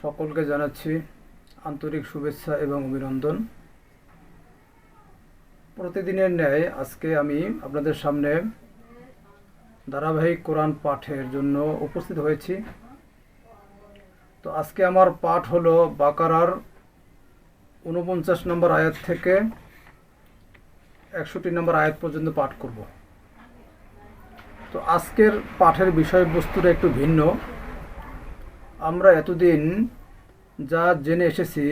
সকলকে জানাচ্ছি আন্তরিক শুভেচ্ছা এবং অভিনন্দন। প্রতিদিনের ন্যায় আজকে আমি আপনাদের সামনে ধারাবাহিক কোরআন পাঠের জন্য উপস্থিত হয়েছি। তো আজকে আমার পাঠ হলো বাকারার ৪৯ নম্বর আয়াত থেকে ৬১ নম্বর আয়াত পর্যন্ত পাঠ করব। তো আজকের পাঠের বিষয়বস্তুটা একটু ভিন্ন। আমরা এতদিন যা জেনে এসেছি,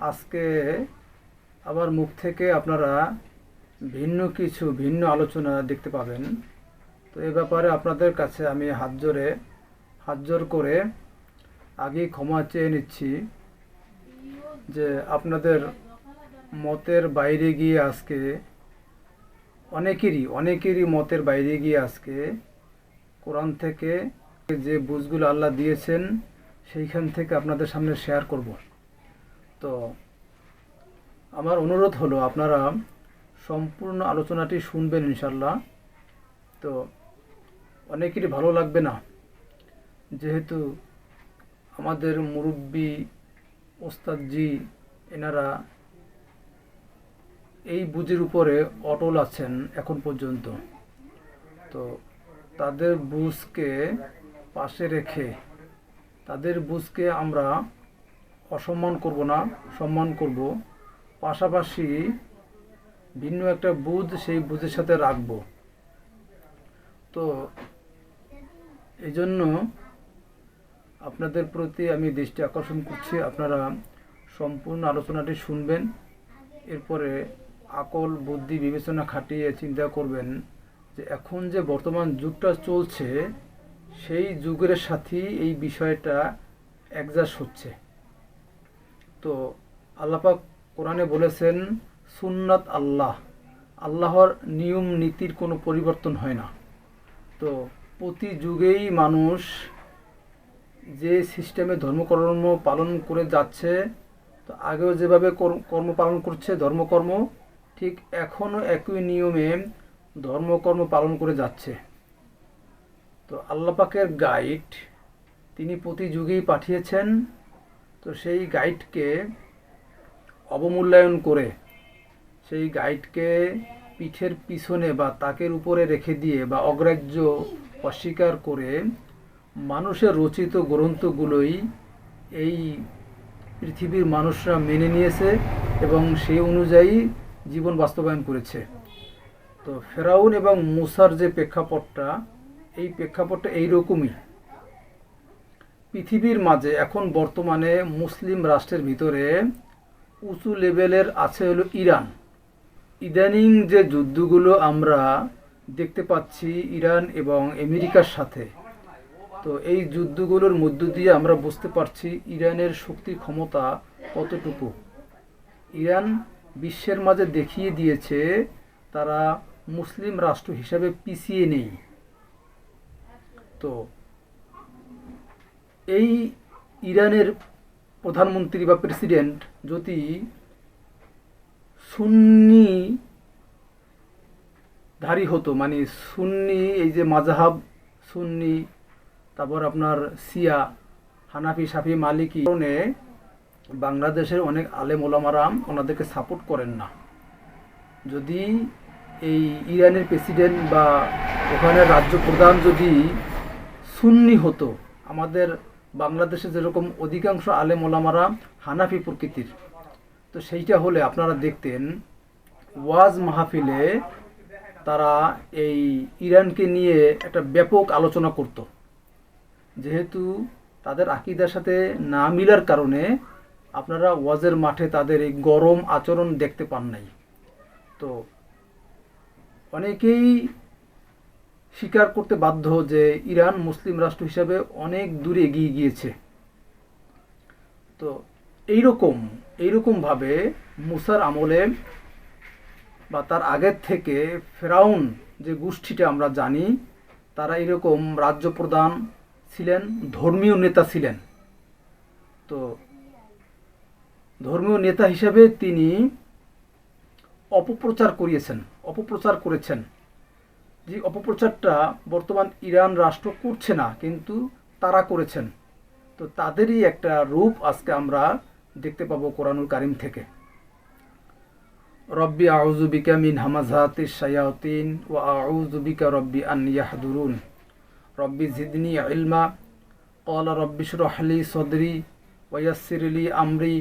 আজকে আবার মুখ থেকে আপনারা ভিন্ন আলোচনা দেখতে পাবেন। তো এ ব্যাপারে আপনাদের কাছে আমি হাত জোর করে আগেই ক্ষমা চেয়ে নিচ্ছি যে আপনাদের মতের বাইরে গিয়ে আজকে অনেকেরই মতের বাইরে গিয়ে আজকে কোরআন থেকে যে বুঝগুলো আল্লাহ দিয়েছেন সেইখান থেকে আপনাদের সামনে শেয়ার করব। তো আমার অনুরোধ হলো আপনারা সম্পূর্ণ আলোচনাটি শুনবেন ইনশাল্লাহ। তো অনেকেরই ভালো লাগবে না, যেহেতু আমাদের মুরব্বী ওস্তাদজি এনারা এই বুঝের উপরে অটল আছেন এখন পর্যন্ত। তো তাদের বুঝকে পাশে রেখে তাদের বুঝকে আমরা অসম্মান করব না, সম্মান করব। পাশাপাশি ভিন্ন একটা বুঝ সেই বুঝের সাথে রাখব। তো এই জন্য আপনাদের প্রতি আমি দৃষ্টি আকর্ষণ করছি, আপনারা সম্পূর্ণ আলোচনাটি শুনবেন। এরপরে আকল বুদ্ধি বিবেচনা খাটিয়ে চিন্তা করবেন যে এখন যে বর্তমান যুগটা চলছে সেই যুগের সাথেই এই বিষয়টা অ্যাডজাস্ট হচ্ছে। তো আল্লাহ পাক কোরআনে বলেছেন, সুন্নাত আল্লাহর নিয়ম নীতির কোনো পরিবর্তন হয় না। তো প্রতি যুগেই মানুষ যে সিস্টেমে ধর্মকর্ম পালন করে যাচ্ছে, তো আগেও যেভাবে কর্ম পালন করছে ধর্মকর্ম, ঠিক এখনও একই নিয়মে ধর্মকর্ম পালন করে যাচ্ছে। তো আল্লাহ পাকের গাইড তিনি প্রতি যুগেই পাঠিয়েছেন। তো সেই গাইডকে অবমূল্যায়ন করে, সেই গাইডকে পিঠের পিছনে বা তাকের উপরে রেখে দিয়ে বা অগ্রাহ্য অস্বীকার করে মানুষের রচিত গ্রন্থগুলোই এই পৃথিবীর মানুষরা মেনে নিয়েছে এবং সেই অনুযায়ী জীবন বাস্তবায়ন করেছে। তো ফেরাউন এবং মুসার যে প্রেক্ষাপটটা, এই প্রেক্ষাপটটা এইরকমই। পৃথিবীর মাঝে এখন বর্তমানে মুসলিম রাষ্ট্রের ভিতরে উঁচু লেভেলের আছে হলো ইরান। ইদানিং যে যুদ্ধগুলো আমরা দেখতে পাচ্ছি ইরান এবং আমেরিকার সাথে, তো এই যুদ্ধগুলোর মধ্য দিয়ে আমরা বুঝতে পারছি ইরানের শক্তি ক্ষমতা কতটুকু। ইরান বিশ্বের মাঝে দেখিয়ে দিয়েছে তারা মুসলিম রাষ্ট্র হিসাবে পিছিয়ে নেই। তো এই ইরানের প্রধানমন্ত্রী বা প্রেসিডেন্ট যদি সুন্নিধারী হতো, মানে সুন্নি, এই যে মাযহাব সুন্নি, তারপর আপনার শিয়া, হানাফি, শাফি, মালিকি, কারণে বাংলাদেশের অনেক আলেম ওলামারা ওনাদেরকে সাপোর্ট করেন না। যদি এই ইরানের প্রেসিডেন্ট বা ওখানের রাজ্য প্রধান যদি সুন্নি হতো, আমাদের বাংলাদেশে যেরকম অধিকাংশ আলেম ওলামারা হানাফি প্রকৃতির, তো সেইটা হলে আপনারা দেখতেন ওয়াজ মাহফিলে তারা এই ইরানকে নিয়ে একটা ব্যাপক আলোচনা করত। যেহেতু তাদের আকীদার সাথে না মিলার কারণে আপনারা ওয়াজের মাঠে তাদের এই গরম আচরণ দেখতে পান নাই। তো অনেকেই স্বীকার করতে বাধ্য যে ইরান মুসলিম রাষ্ট্র হিসাবে অনেক দূরে এগিয়ে গিয়েছে। তো এইরকমভাবে মুসার আমলে বা তার আগের থেকে ফেরাউন যে গোষ্ঠীটা আমরা জানি, তারা এরকম রাজ্য প্রধান ছিলেন, ধর্মীয় নেতা ছিলেন। তো ধর্মীয় নেতা হিসেবে তিনি অপপ্রচার করেছেন। যে অপপ্রচারটা বর্তমান ইরান রাষ্ট্র করছে না, কিন্তু তারা করেছেন। তো তাদেরই একটা রূপ আজকে আমরা দেখতে পাবো কোরআনুল কারীম থেকে। রব্বি আউযু বিকা মিন হামাযাতিশ শায়াতিন ওয়া আউযু বিকা রব্বি আন ইয়াহদুরুন রব্বি জিদনি ইলমা ক্বালা রব্বি ইশরাহ লি সাদরি ওয়া ইয়াসসির লি আমরি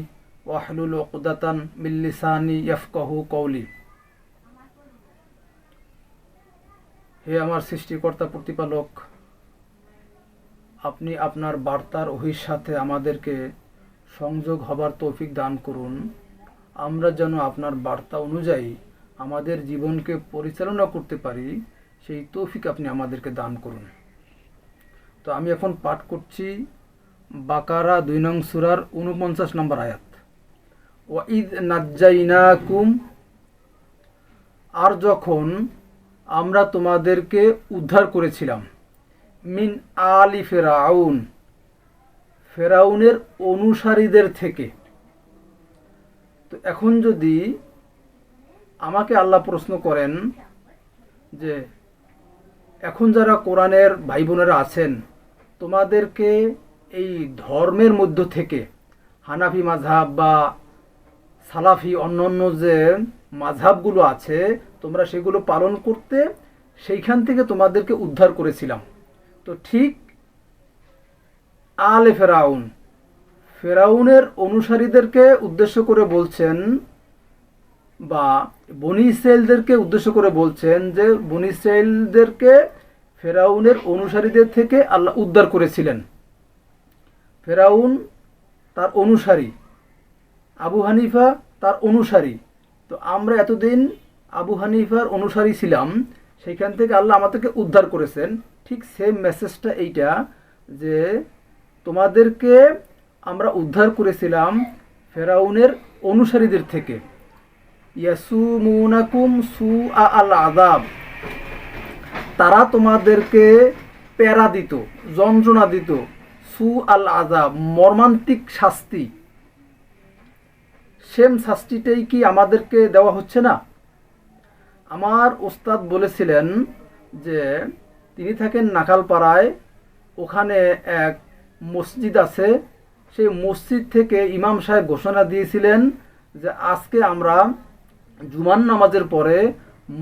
ওয়াহলুল উকদাতান মিন লিসানি ইয়াফকাহু কওলি। হে আমার সৃষ্টিকর্তা প্রতিপালক, আপনি আপনার বার্তার ওহির সাথে আমাদেরকে সংযোগ হবার তৌফিক দান করুন। আমরা যেন আপনার বার্তা অনুযায়ী আমাদের জীবনকে পরিচালনা করতে পারি, সেই তৌফিক আপনি আমাদেরকে দান করুন। তো আমি এখন পাঠ করছি বাকারা 2 নং সূরার 49 নম্বর আয়াত। ওয়াইদ নাজ্জাইনাকুম, আর যখন আমরা তোমাদেরকে উদ্ধার করেছিলাম, মিন আলি ফেরাউন, ফেরাউনের অনুসারীদের থেকে। তো এখন যদি আমাকে আল্লাহ প্রশ্ন করেন যে এখন যারা কোরআনের ভাই বোনেরা আছেন, তোমাদেরকে এই ধর্মের মধ্য থেকে হানাফি মাযহাব বা সালাফি অন্যান্য যে মাযহাবগুলো আছে তোমরা সেগুলো পালন করতে, সেইখান থেকে তোমাদেরকে উদ্ধার করেছিলাম। তো ঠিক আলে ফেরাউন, ফেরাউনের অনুসারীদেরকে উদ্দেশ্য করে বলছেন বা বনি ইসরাইলদেরকে উদ্দেশ্য করে বলছেন যে বনি ইসরাইলদেরকে ফেরাউনের অনুসারীদের থেকে আল্লাহ উদ্ধার করেছিলেন। ফেরাউন তার অনুসারী, আবু হানিফা তার অনুসারী। তো আমরা এতদিন আবু হানিফার অনুসারী ছিলাম, সেইখান থেকে আল্লাহ আমাদেরকে উদ্ধার করেছেন। ঠিক সেম মেসেজটা এইটা যে তোমাদেরকে আমরা উদ্ধার করেছিলাম ফেরাউনের অনুসারীদের থেকে। ইয়াসুমুনাকুম সুআ আল আযাব, তারা তোমাদেরকে প্যারা দিত, যন্ত্রণা দিত। সু আল আযাব, মর্মান্তিক শাস্তি। সেম শাস্তিটাই কি আমাদেরকে দেওয়া হচ্ছে না? আমার ওস্তাদ বলেছিলেন যে তিনি থাকেন নাখালপাড়ায়, ওখানে এক মসজিদ আছে। সেই মসজিদ থেকে ইমাম সাহেব ঘোষণা দিয়েছিলেন যে আজকে আমরা জুমার নামাজের পরে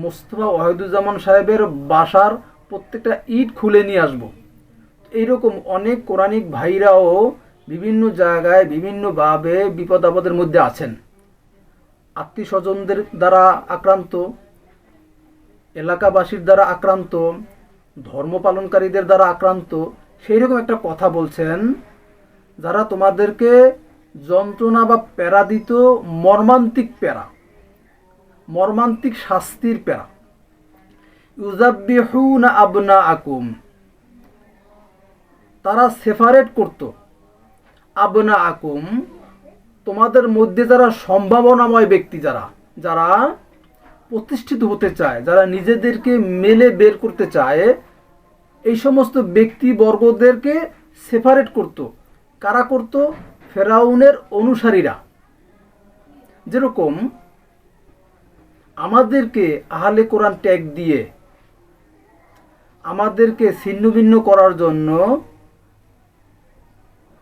মোস্তফা ওয়াহিদুজ্জামান সাহেবের বাসার প্রত্যেকটা ইট খুলে নিয়ে আসব। এইরকম অনেক কোরআনিক ভাইরাও বিভিন্ন জায়গায় বিভিন্নভাবে বিপদ আপদের মধ্যে আছেন। আত্মীয় স্বজনদের দ্বারা আক্রান্ত, এলাকাবাসীর দ্বারা আক্রান্ত, ধর্ম পালনকারীদের দ্বারা আক্রান্ত। সেই রকম একটা কথা বলছেন, যারা তোমাদেরকে যন্ত্রণা বা প্যারা দিত, মর্মান্তিক প্যারা, মর্মান্তিক শাস্তির প্যারা। ইউযাব্বিহুনা আবনাআকুম, তারা সেপারেট করত। আবনাআকুম, তোমাদের মধ্যে যারা সম্ভাবনাময় ব্যক্তি, যারা যারা প্রতিষ্ঠিত হতে চায়, যারা নিজেদেরকে মেলে বের করতে চায়, এই সমস্ত ব্যক্তিবর্গদেরকে সেপারেট করত। কারা করত? ফেরাউনের অনুসারীরা। যেরকম আমাদেরকে আহলে কোরআন ট্যাগ দিয়ে আমাদেরকে ছিন্ন ভিন্ন করার জন্য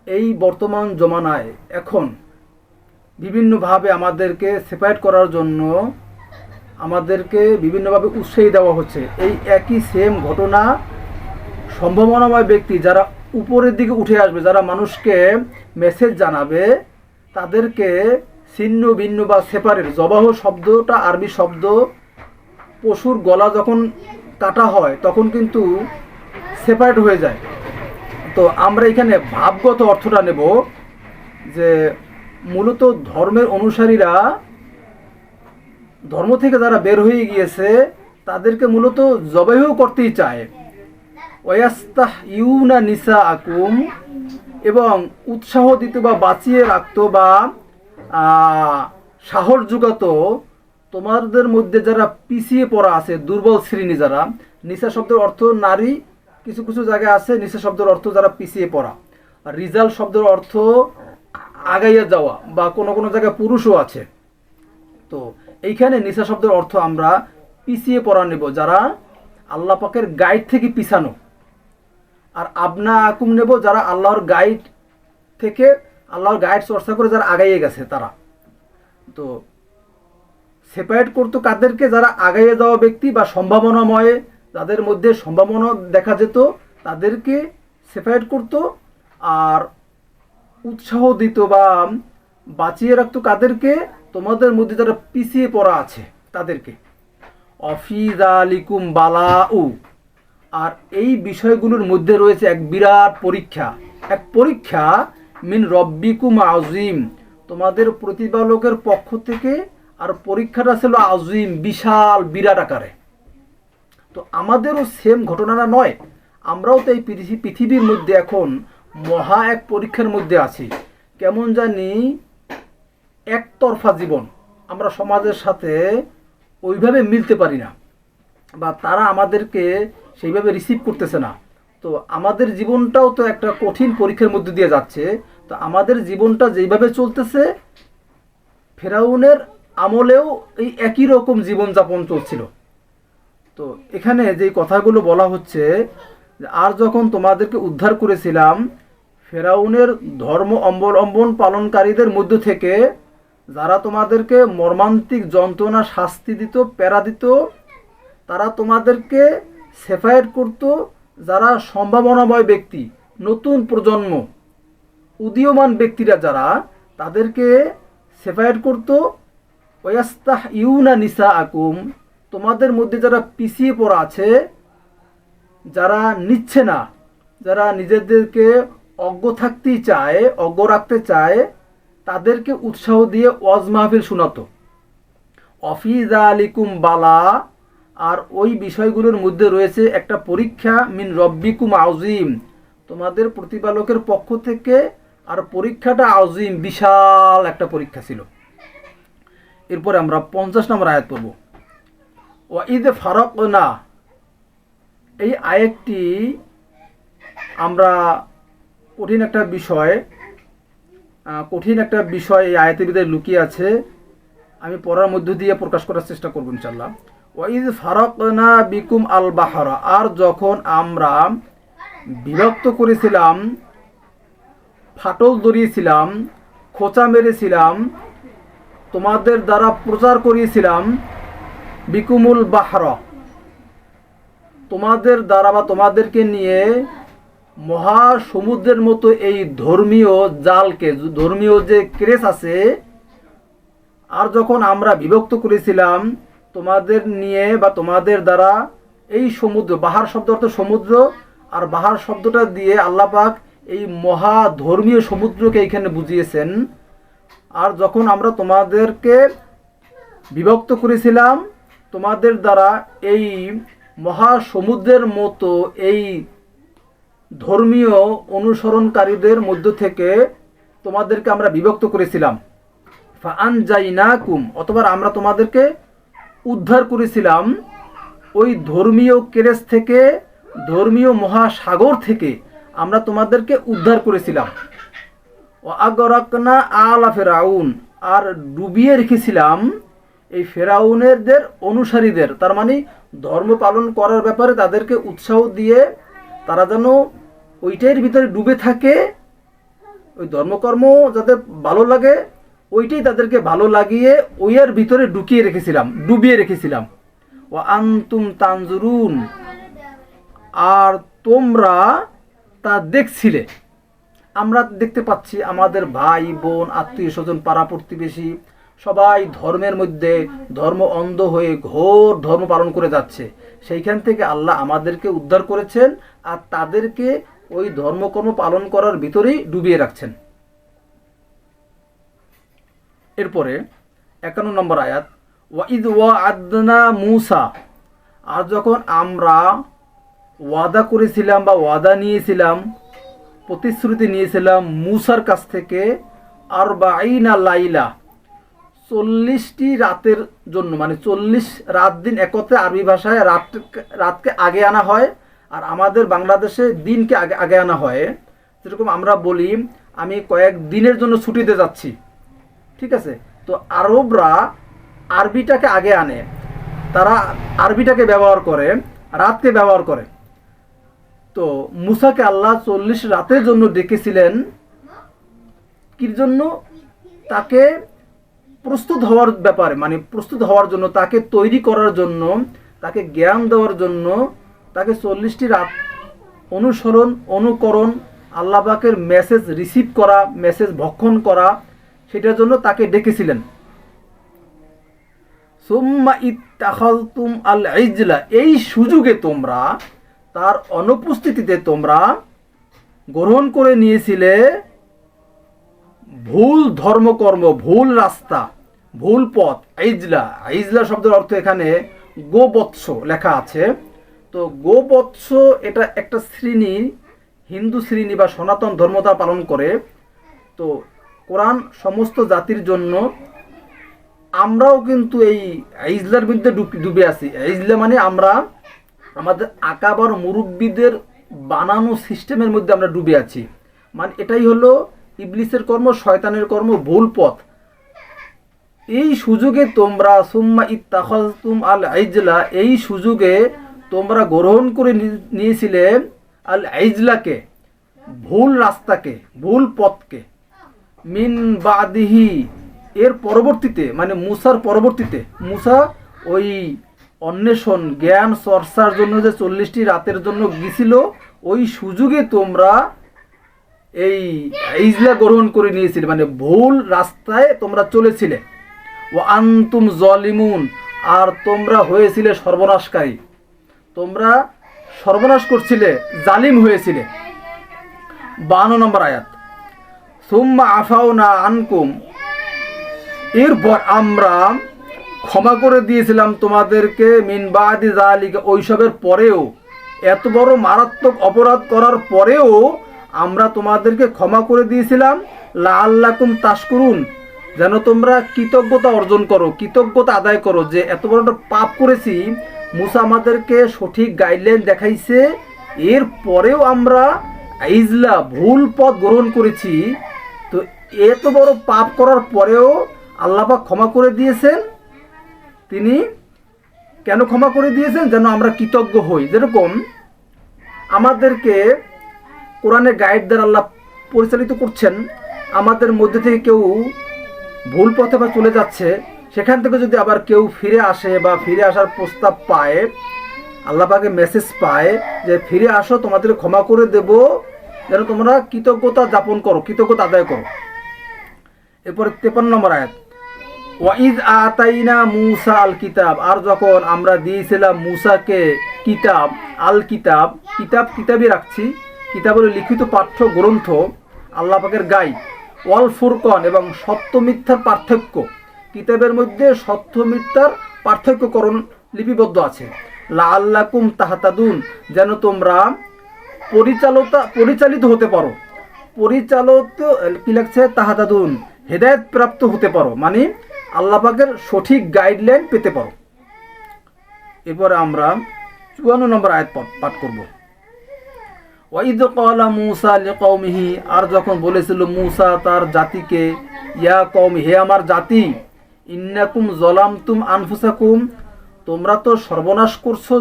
এই বর্তমান জমানায় এখন বিভিন্নভাবে আমাদেরকে সেপারেট করার জন্য আমাদেরকে বিভিন্নভাবে উৎসাহী দেওয়া হচ্ছে। এই একই সেম ঘটনা সম্ভাবনাময় ব্যক্তি যারা উপরের দিকে উঠে আসবে, যারা মানুষকে মেসেজ জানাবে, তাদেরকে ছিন্ন ভিন্ন বা সেপারেট, জবাহ শব্দটা আরবি শব্দ, পশুর গলা যখন কাটা হয় তখন কিন্তু সেপারেট হয়ে যায়। তো আমরা এখানে ভাবগত অর্থটা নেব যে মূলত ধর্মের অনুসারীরা, ধর্ম থেকে যারা বের হয়ে গিয়েছে, তাদেরকে মূলত জবাইও করতেই চায়। ওয়াস্তাহইউনা নিসাআকুম, এবং উৎসাহ দিত বা বাঁচিয়ে রাখতো বা সাহস যোগাতো তোমাদের মধ্যে যারা পিছিয়ে পড়া আছে, দুর্বল শ্রেণী যারা। নিসা শব্দের অর্থ নারী, কিছু কিছু জায়গায় আছে নিসা শব্দের অর্থ যারা পিছিয়ে পড়া। আর রিজাল শব্দের অর্থ আগাইয়া যাওয়া, বা কোনো কোনো জায়গায় পুরুষও আছে। তো এইখানে নিসা শব্দের অর্থ আমরা পিছিয়ে পড়া নেব, যারা আল্লাহ পাকের গাইড থেকে পিছানো। আর আবনা আকুম নেব, যারা আল্লাহর গাইড থেকে আল্লাহর গাইড চর্চা করে যারা আগাইয়ে গেছে তারা। তো সেপারেট করতো কাদেরকে? যারা আগাইয়ে যাওয়া ব্যক্তি বা সম্ভাবনাময়, যাদের মধ্যে সম্ভাবনা দেখা যেত তাদেরকে সেপারেট করতো। আর উৎসাহ দিত বা বাঁচিয়ে রাখতো কাদেরকে? তোমাদের মধ্যে যারা পিছিয়ে পড়া আছে তাদেরকে। অফিজালিকুম বালাউ, আর এই বিষয়গুলোর মধ্যে রয়েছে এক বিরাট পরীক্ষা, এক পরীক্ষা মিন রব্বিকুম আজিম, তোমাদের প্রতিপালকের পক্ষ থেকে। আর পরীক্ষাটা ছিল আজিম, বিশাল বিরাট আকারে। তো আমাদেরও সেম ঘটনাটা নয়, আমরাও তো এই পৃথিবীর মধ্যে এখন মহা এক পরীক্ষার মধ্যে আছি। কেমন জানি একতরফা জীবন, আমরা সমাজের সাথে ওইভাবে মিলতে পারি না, বা তারা আমাদেরকে সেইভাবে রিসিভ করতেছে না। তো আমাদের জীবনটাও তো একটা কঠিন পরীক্ষার মধ্যে দিয়ে যাচ্ছে। তো আমাদের জীবনটা যেইভাবে চলতেছে, ফেরাউনের আমলেও এই একই রকম জীবনযাপন চলছিল। তো এখানে যে কথাগুলো বলা হচ্ছে, আর যখন তোমাদেরকে উদ্ধার করেছিলাম ফেরাউনের ধর্ম অবলম্বন পালনকারীদের মধ্য থেকে, যারা তোমাদেরকে মর্মান্তিক যন্ত্রণা শাস্তি দিত, প্যারা দিত, তারা তোমাদেরকে সেপারেট করত। যারা সম্ভাবনাময় ব্যক্তি, নতুন প্রজন্ম, উদীয়মান ব্যক্তিরা যারা, তাদেরকে সেপারেট করত। ওয়াস্তাহ ইউনা নিসা আকুম, তোমাদের মধ্যে যারা পিছিয়ে পড়া আছে, যারা নিচ্ছে না, যারা নিজেদেরকে অজ্ঞ থাকতেই চায়, অজ্ঞ রাখতে চায়, তাদেরকে উৎসাহ দিয়ে ওয়াজ মাহফিল শোনাতো। অফিজালিকুম বালা, আর ওই বিষয়গুলোর মধ্যে রয়েছে একটা পরীক্ষা মিন রব্বিকুম আজিম, তোমাদের প্রতিপালকের পক্ষ থেকে। আর পরীক্ষাটা আজিম, বিশাল একটা পরীক্ষা ছিল। এরপরে আমরা 50 নম্বর আয়াত পড়ব। ওয়াইদ ফারাকনা, এই আয়াতটি আমরা কঠিন একটা বিষয় এই আয়াতের ভিতরে লুকিয়ে আছে, আমি পড়ার মধ্য দিয়ে প্রকাশ করার চেষ্টা করব ইনশাআল্লাহ। ওয়াইদ ফারাকনা বিকুম আল বাহরা, আর যখন আমরা বিভক্ত করেছিলাম, ফাটল ধরিয়েছিলাম, খোঁচা মেরেছিলাম, তোমাদের দ্বারা প্রচার করিয়েছিলাম, বিকুমুল বাহরা, তোমাদের দ্বারা বা তোমাদেরকে নিয়ে মহা সমুদ্রের মতো এই ধর্মীয় জালকে, ধর্মীয় যে ক্রেস আছে, আর যখন আমরা বিভক্ত করেছিলাম তোমাদের নিয়ে বা তোমাদের দ্বারা এই সমুদ্র, বাহার শব্দ অর্থ সমুদ্র, আর বাহার শব্দটা দিয়ে আল্লাহ পাক এই মহা ধর্মীয় সমুদ্রকে এইখানে বুঝিয়েছেন। আর যখন আমরা তোমাদেরকে বিভক্ত করেছিলাম তোমাদের দ্বারা এই মহা সমুদ্রের মতো এই ধর্মীয় অনুসরণকারীদের মধ্য থেকে তোমাদেরকে আমরা বিভক্ত করেছিলাম। ফাআনজাইনাকুম, অথবা আমরা তোমাদেরকে উদ্ধার করেছিলাম ওই ধর্মীয় কেরেস থেকে, ধর্মীয় মহাসাগর থেকে আমরা তোমাদেরকে উদ্ধার করেছিলাম। ওয়াগরাকনা আলা ফেরাউন, আর ডুবিয়ে রেখেছিলাম এই ফেরাউনেরদের অনুসারীদের, তার মানে ধর্ম পালন করার ব্যাপারে তাদেরকে উৎসাহ দিয়ে তারা যেন ওইটার ভিতরে ডুবে থাকে, ওই ধর্মকর্ম যাদের ভালো লাগে ওইটাই তাদেরকে ভালো লাগিয়ে ওইয়ের ভিতরে ডুবিয়ে রেখেছিলাম। ও আনতুম তানজুরুন, আর তোমরা তা দেখছিলে। আমরা দেখতে পাচ্ছি আমাদের ভাই বোন, আত্মীয় স্বজন, পাড়া প্রতিবেশী সবাই ধর্মের মধ্যে ধর্ম অন্ধ হয়ে ঘোর ধর্ম পালন করে যাচ্ছে। সেইখান থেকে আল্লাহ আমাদেরকে উদ্ধার করেছেন, আর তাদেরকে ওই ধর্মকর্ম পালন করার ভিতরেই ডুবিয়ে রাখছেন। এরপরে 51 নম্বর আয়াত, ওয়াইদ ওয়াআদনা মূসা, আর যখন আমরা ওয়াদা করেছিলাম বা ওয়াদা নিয়েছিলাম, প্রতিশ্রুতি নিয়েছিলাম মূসার কাছ থেকে, আরবাঈনা লাইলা, 40টি রাতের জন্য, মানে 40 রাত দিন একত্রে। আরবি ভাষায় রাতকে আগে আনা হয়, আর আমাদের বাংলাদেশে দিনকে আগে আনা হয়। যেরকম আমরা বলি আমি কয়েক দিনের জন্য ছুটিতে যাচ্ছি, ঠিক আছে? তো আরবরা আরবিটাকে আগে আনে, তারা আরবিটাকে ব্যবহার করে, রাতকে ব্যবহার করে। তো মূসাকে আল্লাহ 40 রাতের জন্য ডেকেছিলেন কির জন্য? তাকে প্রস্তুত হওয়ার ব্যাপারে, মানে প্রস্তুত হওয়ার জন্য, তাকে তৈরি করার জন্য, তাকে জ্ঞান দেওয়ার জন্য, তাকে 40টি রাত অনুসরণ অনুকরণ, আল্লাহ পাকের মেসেজ রিসিভ করা, মেসেজ ভক্ষণ করা, সেটার জন্য তাকে ডেকেছিলেন। সুম্মা ইত্তাখাযতুম আল ইজলা, এই সুযোগে তোমরা, তার অনুপস্থিতিতে তোমরা গ্রহণ করে নিয়েছিলে ভুল ধর্মকর্ম, ভুল রাস্তা, ভুল পথ। ইজলা, ইজলা শব্দের অর্থ এখানে গোবৎস লেখা আছে। তো গোবৎস এটা একটা শ্রেণী, হিন্দু শ্রেণী বা সনাতন ধর্মতা পালন করে। তো কোরআন সমস্ত জাতির জন্য। আমরাও কিন্তু এই ইজলার মধ্যে ডুবে আছি। ইজলা মানে আমরা আমাদের আকাবার মুরব্বীদের বানানো সিস্টেমের মধ্যে আমরা ডুবে আছি। মানে এটাই হলো ইবলিসের কর্ম, শয়তানের কর্ম, ভুল পথ। এই সুযোগে তোমরা সুম্মা ইত্তাখাযতুম আল ইজলা, এই সুযোগে তোমরা গ্রহণ করে নিয়েছিলে আল ইজলাকে, ভুল রাস্তাকে, ভুল পথকে। মিন বাদিহি, এর পরবর্তীতে, মানে মুসার পরবর্তীতে। মুসা ওই অন্বেষণ জ্ঞান চর্চার জন্য যে 40টি রাতের জন্য গিয়েছিল, ওই সুযোগে তোমরা এই ইজলা গ্রহণ করে নিয়েছিলে, মানে ভুল রাস্তায় তোমরা চলেছিলে। ও আনতুম জলিমুন, আর তোমরা হয়েছিলে সর্বনাশকারী, তোমরা সর্বনাশ করছিলে, জালিম হয়েছিলে। 52 নম্বর আয়াত, সুম্মা আফাউনা আনকুম, এরপর আমরা ক্ষমা করে দিয়েছিলাম তোমাদেরকে, মিন বাদি যালিকা, ওইসবের পরেও, এত বড় মারাত্মক অপরাধ করার পরেও আমরা তোমাদেরকে ক্ষমা করে দিয়েছিলাম। লাআল্লাকুম তাশকুরুন, যেন তোমরা কৃতজ্ঞতা অর্জন করো, কৃতজ্ঞতা আদায় করো যে এত বড় একটা পাপ করেছি। মুসা আমাদেরকে সঠিক গাইডলাইন দেখাইছে, এর পরেও আমরা ইজলা ভুল পথ গ্রহণ করেছি। তো এত বড় পাপ করার পরেও আল্লাহ পাক ক্ষমা করে দিয়েছেন। তিনি কেন ক্ষমা করে দিয়েছেন? যেন আমরা কৃতজ্ঞ হই। যেরকম আমাদেরকে কোরআনের গাইড দ্বারা আল্লাহ পরিচালিত করছেন, আমাদের মধ্যে থেকে কেউ ভুল পথে বা চলে যাচ্ছে, সেখান থেকে যদি আবার কেউ ফিরে আসে বা ফিরে আসার প্রস্তাব পায়, আল্লাহ পাকে মেসেজ পায় যে ফিরে আসো, তোমাদের ক্ষমা করে দেব, যেন তোমরা কৃতজ্ঞতা যাপন করো, কৃতজ্ঞতা আদায় করো। এরপরে 53 নম্বর আয়াত, ওয়াইদ আতাইনা মুসা আল কিতাব, আর যখন আমরা দিয়েছিলাম মুসাকে কিতাব, আল কিতাব, কিতাব কিতাবই রাখছি, কিতাব হলো লিখিত পাঠ্য গ্রন্থ, আল্লাহ পাকের গাইড। ওয়াল ফুরকন, এবং সত্য মিথ্যার পার্থক্য, কিতাবের মধ্যে সত্য মিথ্যার পার্থক্যকরণ লিপিবদ্ধ আছে। লাআল্লাকুম তাহতাদুন, যেন তোমরা পরিচালিত হতে পারো, পরিচালিত কি লাগছে, তাহতাদুন, হেদায়েত প্রাপ্ত হতে পারো, মানে আল্লাহ পাকের সঠিক গাইডলাইন পেতে পারো। এরপরে আমরা 54 নম্বর আয়াত পাঠ করব। ওয়াইদ ক্বালা মূসা লিকওমিহি, আর যখন বলেছিল মূসা তার জাতিকে, ইয়া কওমি, হে আমার জাতি, ইন্নাকুম যালামতুম আনফুসাকুম, তোমরা তো সর্বনাশ করছো,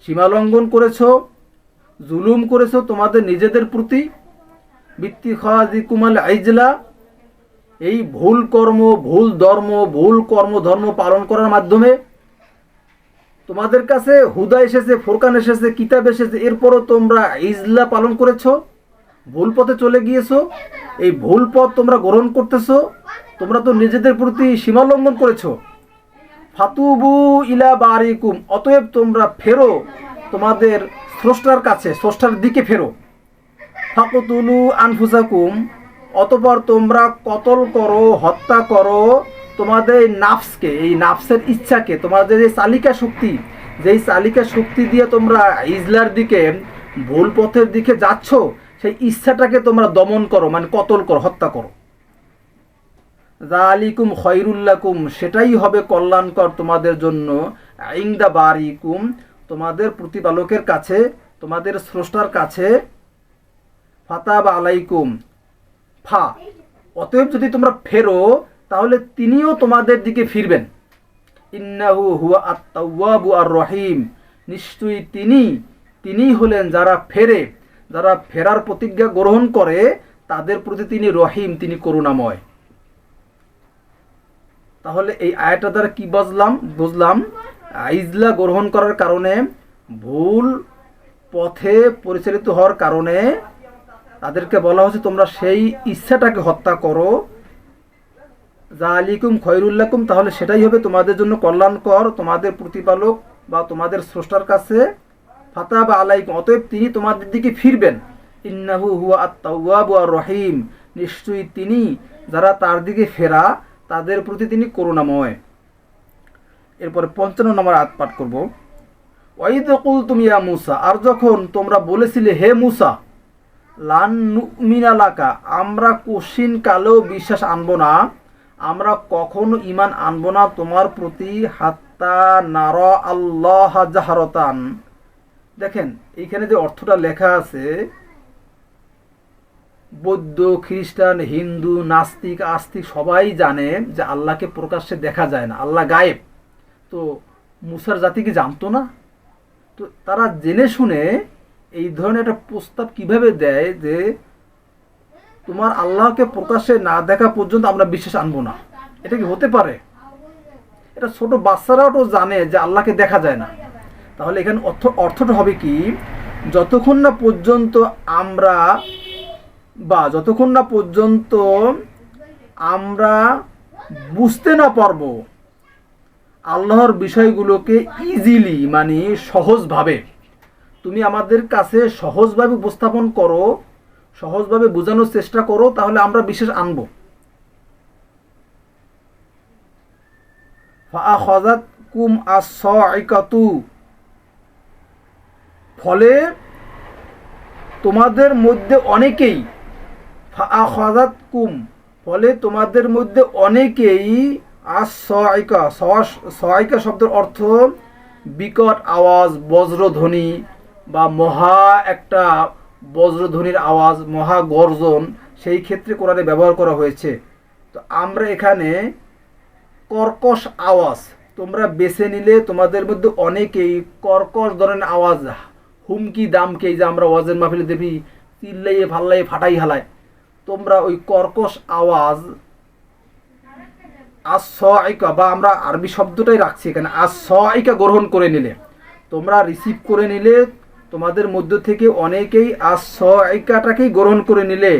সীমালঙ্ঘন করেছো, জুলুম করেছো তোমাদের নিজেদের প্রতি। বিত্তিখাযিকুমাল ইজলা, এই ভুল কর্ম, ভুল ধর্ম, ভুল কর্মধর্ম পালন করার মাধ্যমে তোমাদের কাছে হুদা এসেছে, ফোরকান এসেছে, কিতাব এসেছে, এরপরও তোমরা ইজলা পালন করেছো, ভুল পথে চলে গিয়েছো। এই ভুল পথ তোমরা গ্রহণ করতেছো, তোমরা তো নিজেদের প্রতি সীমা লঙ্ঘন করেছো। ফাতুবু ইলা বারিকুম, অতএব তোমরা ফেরো তোমাদের স্রষ্টার কাছে, স্রষ্টার দিকে ফেরো। ফাকতুলু আনফুসাকুম, অতঃপর তোমরা কতল করো, হত্যা করো তোমাদের নাফসকে, এই নাফসের ইচ্ছাকে, তোমাদের যে চালিকা শক্তি, যেই চালিকা শক্তি দিয়ে তোমরা ইজলার দিকে, ভুল পথের দিকে যাচ্ছ, সেই ইচ্ছাটাকে তোমরা দমন করো, মানে কতল করো, হত্যা করো। যালিকুম খায়রুল লাকুম, সেটাই হবে কল্যাণকর তোমাদের জন্য। ইনদা বারিকুম, তোমাদের প্রতিপালকের কাছে, তোমাদের স্রষ্টার কাছে। ফাতাবা আলাইকুম, ফা, অতএব যদি তোমরা ফেরো তাহলে তিনিও তোমাদের দিকে ফিরবেন। ইন্নাহু হুয়া আত-তাওয়াবু আর-রহিম, নিশ্চয়ই তিনি হলেন যারা ফেরে, যারা ফেরার প্রতিজ্ঞা গ্রহণ করে তাদের প্রতি তিনি রহিম, তিনি করুণাময়। তাহলে এই আয়াতটা দ্বারা কি বুঝলাম ইজলা গ্রহণ করার কারণে, ভুল পথে পরিচালিত হওয়ার কারণে তাদেরকে বলা হচ্ছে তোমরা সেই ইচ্ছাটাকে হত্যা করো, জালিকুম খয়রুল্লাকুম, তাহলে সেটাই হবে তোমাদের জন্য কল্যাণকর, তোমাদের প্রতিপালক বা তোমাদের স্রষ্টার কাছে। ফাতাবা আলাইকুম, অতএব তিনি তোমাদের দিকে ফিরবেন। ইন্নাহু হুয়া আত-তাওয়াবু আর-রহিম, নিশ্চয়ই তিনি যারা তার দিকে ফেরা তাদের প্রতি তিনি করুণাময়। এরপরে 55 নম্বর আয়াত পাঠ করব। ওয়াইদ কুলতুম ইয়া মূসা, আর যখন তোমরা বলেছিলে হে মূসা, লান নুমিনা লাকা, আমরা কোশ্চিন কালেও বিশ্বাস আনবো না, আমরা কখনো ঈমান আনবো না তোমার প্রতি, হাত্তা নারা আল্লাহ জাহরাতান। দেখেন এইখানে যে অর্থটা লেখা আছে, বৌদ্ধ, খ্রিস্টান, হিন্দু, নাস্তিক, আস্তিক সবাই জানে যে আল্লাহকে প্রকাশ্যে দেখা যায় না, আল্লাহ গায়েব। তো মুসার জাতি কি জানতো না? তো তারা জেনে শুনে এই ধরনের একটা প্রস্তাব কিভাবে দেয় যে তোমার আল্লাহকে প্রকাশ্যে না দেখা পর্যন্ত আমরা বিশ্বাস আনবো না? এটা কি হতে পারে? এটা ছোট বাচ্চারাও তো জানে যে আল্লাহকে দেখা যায় না। তাহলে এখানে অর্থটা হবে কি, যতক্ষণ না পর্যন্ত আমরা বুঝতে না পারবো আল্লাহর বিষয়গুলোকে ইজিলি, মানে সহজভাবে, তুমি আমাদের কাছে সহজভাবে উপস্থাপন করো, সহজভাবে বোঝানোর চেষ্টা করো, তাহলে আমরা বিশ্বাস আনবো। ফাআখাযাতকুম আস-সাইকাতু, ফলে তোমাদের মধ্যে অনেকেই, ফাআখাযাতকুম, ফলে তোমাদের মধ্যে অনেকেই, আস-সাইকা, সাইকা শব্দের অর্থ বিকট আওয়াজ, বজ্রধ্বনি বা মহা একটা বজ্রধ্বনির আওয়াজ, মহা গর্জন, সেই ক্ষেত্রে কোরআনে ব্যবহার করা হয়েছে। তো আমরা এখানে কর্কশ আওয়াজ তোমরা বেছে নিলে, তোমাদের মধ্যে অনেকেই কর্কশ ধরনের আওয়াজ, হুমকি দামকে, যে আমরা ওয়াজের মাহফিলে দেখি চিল্লাইয়ে ফাল্লাইয়ে ফাটাই হালায়, তোমরা ওই কর্কশ আওয়াজ আস-সাইকা, বা আমরা আরবি শব্দটাই রাখছি এখানে, আস-সাইকা গ্রহণ করে নিলে, তোমরা রিসিভ করে নিলে, তোমাদের মধ্য থেকে অনেকেই আস-সাইকাটাকেই গ্রহণ করে নিলে,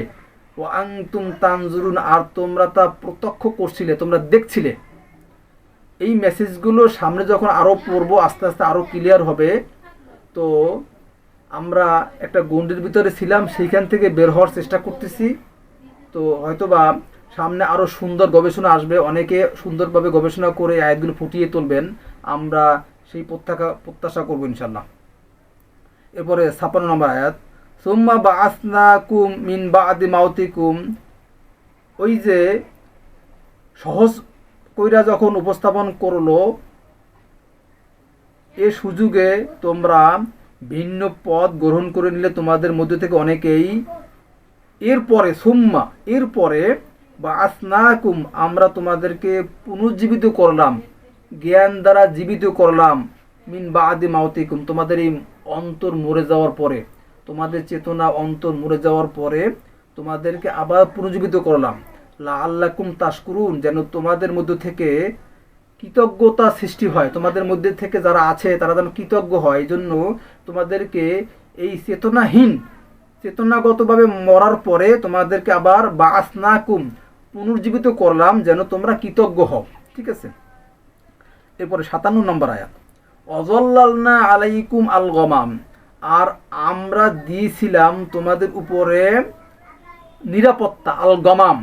ওয়া আনতুম তানজুরুন, আর তোমরা তা প্রত্যক্ষ করছিলে, তোমরা দেখছিলে। এই মেসেজগুলো সামনে যখন আরও পড়বো, আস্তে আস্তে আরও ক্লিয়ার হবে। তো আমরা একটা গণ্ডির ভিতরে ছিলাম, সেইখান থেকে বের হওয়ার চেষ্টা করতেছি। তো হয়তোবা সামনে আরও সুন্দর গবেষণা আসবে, অনেকে সুন্দরভাবে গবেষণা করে আয়াতগুলো ফুটিয়ে তুলবেন, আমরা সেই প্রত্যাশা করবো ইনশাল্লাহ। এরপরে 56 নম্বর আয়াত, সুম্মা বাআসনাকুম মিন বাদি মাউতিকুম, ওই যে সহজ কইরা যখন উপস্থাপন করলো, এ সুযোগে তোমরা ভিন্ন পথ গ্রহণ করে নিলে তোমাদের মধ্যে থেকে অনেকেই, এরপরে সুম্মা, এরপরে বাআসনাকুম, আমরা তোমাদেরকে পুনর্জীবিত করলাম, জ্ঞান দ্বারা জীবিত করলাম, মিন বাদি মাউতিকুম, তোমাদের এই অন্তর মরে যাওয়ার পরে, তোমাদের চেতনা অন্তর মরে যাওয়ার পরে তোমাদেরকে আবার পুনর্জীবিত করলাম, লাআল্লাকুম তাশকুরুন, যেন তোমাদের মধ্য থেকে কৃতজ্ঞতা সৃষ্টি হয়, তোমাদের মধ্যে থেকে যারা আছে তারা যেন কৃতজ্ঞ হয়। এই জন্য তোমাদেরকে এই চেতনাগতভাবে মরার পরে তোমাদেরকে আবার বাআসনাকুম, পুনর্জীবিত করলাম, যেন তোমরা কৃতজ্ঞ হও। ঠিক আছে। এরপরে 57 নম্বর আয়াত, অযল্লালনা আলাইকুম আল গমাম, আর আমরা দিয়েছিলাম তোমাদের উপরে নিরাপত্তা, আল গমাম,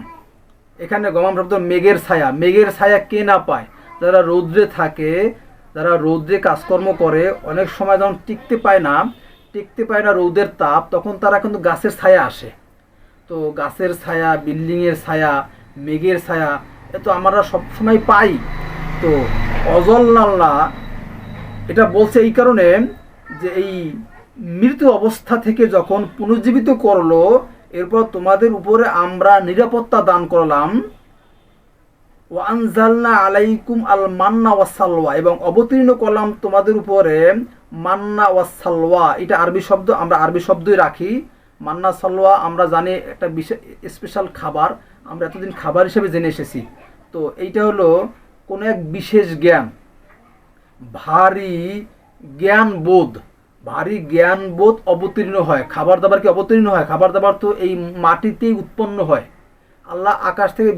এখানে গমাম শব্দ মেঘের ছায়া। মেঘের ছায়া কে না পায়? যারা রৌদ্রে থাকে, যারা রৌদ্রে কাজকর্ম করে, অনেক সময় যখন টিকতে পায় না রৌদের তাপ, তখন তারা কিন্তু গাছের ছায়া আসে। তো গাছের ছায়া, বিল্ডিংয়ের ছায়া, মেঘের ছায়া, এ তো আমরা সবসময় পাই। তো অজল্লাল্লাহ এটা বলছে এই কারণে যে এই মৃত্যু অবস্থা থেকে যখন পুনর্জীবিত করলো, এরপর তোমাদের উপরে আমরা নিরাপত্তা দান করলাম, ওয়া আনজালনা আলাইকুম আল মান্না ওয়াস সালওয়া, এবং অবতীর্ণ করলাম তোমাদের উপরে মান্না ওয়াস সালওয়া। এটা আরবি শব্দ, আমরা আরবি শব্দই রাখি, মান্না সালোয়া আমরা জানি একটা বিশেষ স্পেশাল খাবার, আমরা এতদিন খাবার হিসেবে জেনে এসেছি। তো এইটা হলো কোনো এক বিশেষ জ্ঞান, ভারী জ্ঞানবোধ অবতীর্ণ হয়। খাবার দাবার কি অবতীর্ণ হয়? খাবার দাবার তো এই মাটিতেই উৎপন্ন হয়। আল্লাহ আকাশ থেকে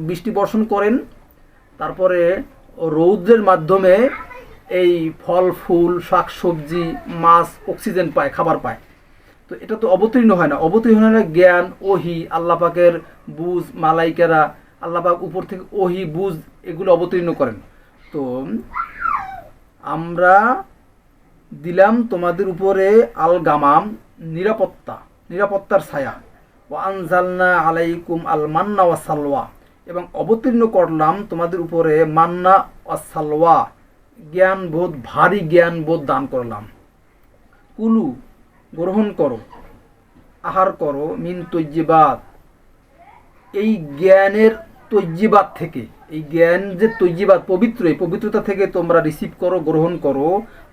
বৃষ্টি বর্ষণ করেন, তারপরে রৌদ্রের মাধ্যমে এই ফল ফুল শাকসবজি মাছ অক্সিজেন পায়, খাবার পায়। তো এটা তো অবতীর্ণ হয় না। অবতীর্ণ হয় না জ্ঞান, ওহি, আল্লাহ পাকের বুঝ, মালাইকারা, আল্লাহ পাক উপর থেকে ওহি বুঝ এগুলো অবতীর্ণ করেন। তো আমরা দিলাম তোমাদের উপরে আল গামাম, নিরাপত্তার ছায়া, ও আনজালনা আলাইকুম আল মান্না ওয়া সালওয়া, এবং অবতীর্ণ করলাম তোমাদের উপরে মান্না ওয়া সালওয়া, জ্ঞানবোধ, ভারী জ্ঞানবোধ দান করলাম। কুলু, গ্রহণ করো, আহার করো, মিন তৈজিবাত, এই জ্ঞানের তৈজিবাত থেকে, এই জ্ঞান যে তৈজিবাত পবিত্র, এই পবিত্রতা থেকে তোমরা রিসিভ করো, গ্রহণ করো,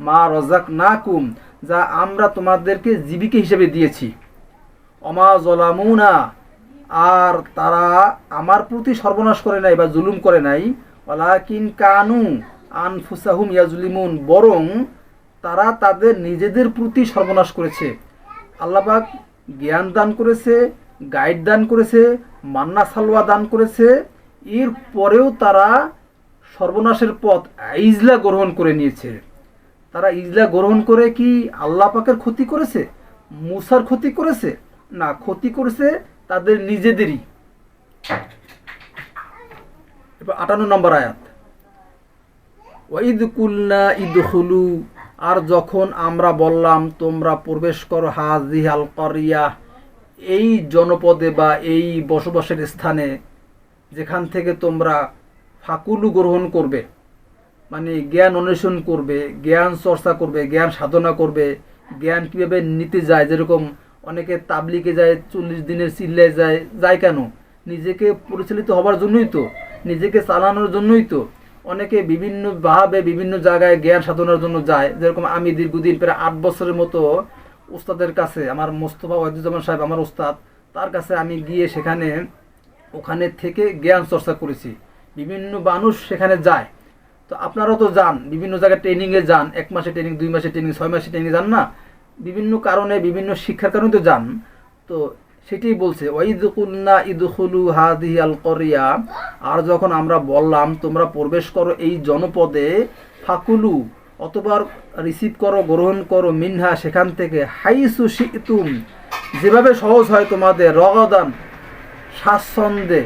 মা রজাক না কুম, যা আমরা তোমাদেরকে জীবিকা হিসেবে দিয়েছি। অমা জলামুনা, আর তারা আমার প্রতি সর্বনাশ করে নাই বা জুলুম করে নাই, ওয়ালাকিন কানু আনফুসাহুম ইয়াজলিমুন, বরং তারা তাদের নিজেদের প্রতি সর্বনাশ করেছে। আল্লাহ পাক জ্ঞান দান করেছে, গাইড দান করেছে, মান্না সালওয়া দান করেছে, এর পরেও তারা সর্বনাশের পথ ইজলা গ্রহণ করে নিয়েছে। তারা ইজলা গ্রহণ করে কি আল্লাহ পাকের ক্ষতি করেছে, মুসার ক্ষতি করেছে? না, ক্ষতি করেছে তাদের নিজেদেরই। এবার 58 নম্বর আয়াত, ওয়াইদ কুলনা ইদখুলু, আর যখন আমরা বললাম তোমরা প্রবেশ করো, হাযিহাল ক্বরিয়া, এই জনপদে বা এই বসবাসের স্থানে, যেখান থেকে তোমরা ফাকুলু গ্রহণ করবে, মানে জ্ঞান অন্বেষণ করবে, জ্ঞান চর্চা করবে, জ্ঞান সাধনা করবে, জ্ঞান কীভাবে নিতে যায়। যেরকম অনেকে তাবলিগে যায়, 40 দিনের চিল্লায় যায় কেন? নিজেকে পরিচালিত হবার জন্যই তো, নিজেকে চালানোর জন্যই তো। অনেকে বিভিন্নভাবে বিভিন্ন জায়গায় জ্ঞান সাধনার জন্য যায়। যেরকম আমি দীর্ঘদিন প্রায় 8 বছরের মতো ওস্তাদের কাছে, আমার মোস্তফা ওয়াহিদুজ্জামান সাহেব আমার ওস্তাদ, তার কাছে আমি গিয়ে ওখানে থেকে জ্ঞান চর্চা করেছি। বিভিন্ন মানুষ সেখানে যায়। তো আপনারাও তো যান, বিভিন্ন জায়গায় ট্রেনিংয়ে যান, 1 মাসে ট্রেনিং, 2 মাসে ট্রেনিং, 6 মাসে ট্রেনিং যান না, বিভিন্ন কারণে, বিভিন্ন শিক্ষার কারণে তো যান। তো সেটাই বলছে, ওয়াইদ কুলনা ইদখুলু হাযিহাল ক্বরিয়া, আর যখন আমরা বললাম তোমরা প্রবেশ করো এই জনপদে, ফাকুলু, অতবার রিসিভ করো, গ্রহণ করো, মিনহা, সেখান থেকে, হাইসু শিতুম, যেভাবে সহজ হয় তোমাদের, রগাদান, স্বাচ্ছন্দ্যে,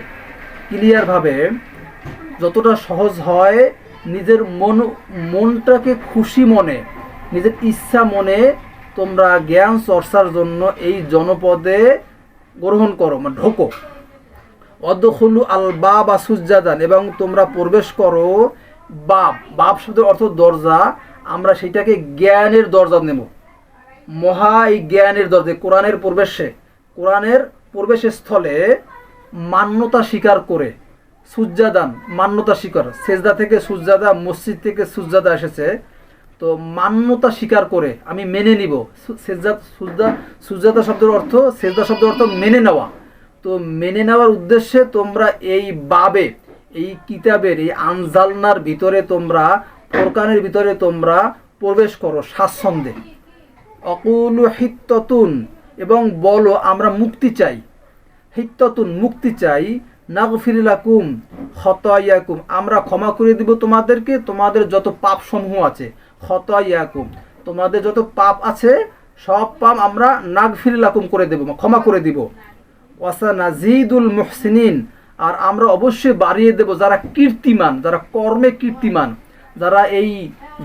ক্লিয়ারভাবে, যতটা সহজ হয়, নিজের মনটাকে খুশি মনে, নিজের ইচ্ছা মনে তোমরা জ্ঞান চর্চার জন্য এই জনপদে গ্রহণ করো, মানে ঢোকো। অদখুলু আল বাবা সুজ্জাদান, এবং তোমরা প্রবেশ করো, বাব শব্দের অর্থ দরজা, আমরা সেটাকে জ্ঞানের দরজা নেব, মহা এই জ্ঞানের দরজা, কোরআনের প্রবেশ স্থলে মান্যতা স্বীকার করে, সুজ্জাদান, মান্যতা স্বীকার, সেজদা থেকে সুজ্জাদা, মসজিদ থেকে সুজ্জাদা এসেছে। তো মান্যতা স্বীকার করে আমি মেনে নিব। সুজ্জাদা শব্দের অর্থ, সেজদা শব্দের অর্থ মেনে নেওয়া। তো মেনে নেওয়ার উদ্দেশ্যে তোমরা এই বাবে, এই কিতাবের, এই আনজালনার ভিতরে তোমরা, ফোরকানের ভিতরে তোমরা প্রবেশ করো স্বাচ্ছন্দ্যে। অকুলু হিত্ততুন, এবং বলো আমরা মুক্তি চাই, হিত্ততুন, মুক্তি চাই, নাগফির লাকুম খতায়াকুম, আমরা ক্ষমা করে দিব তোমাদেরকে, তোমাদের যত পাপ সমূহ আছে, খতায়াকুম, তোমাদের যত পাপ আছে সব পাপ আমরা নাগফির লাকুম করে দেব, ক্ষমা করে দিব। ওয়াসানাজিদুল মুহসিনিন, আর আমরা অবশ্যই বাড়িয়ে দেব যারা কীর্তিমান, যারা কর্মে কীর্তিমান, যারা এই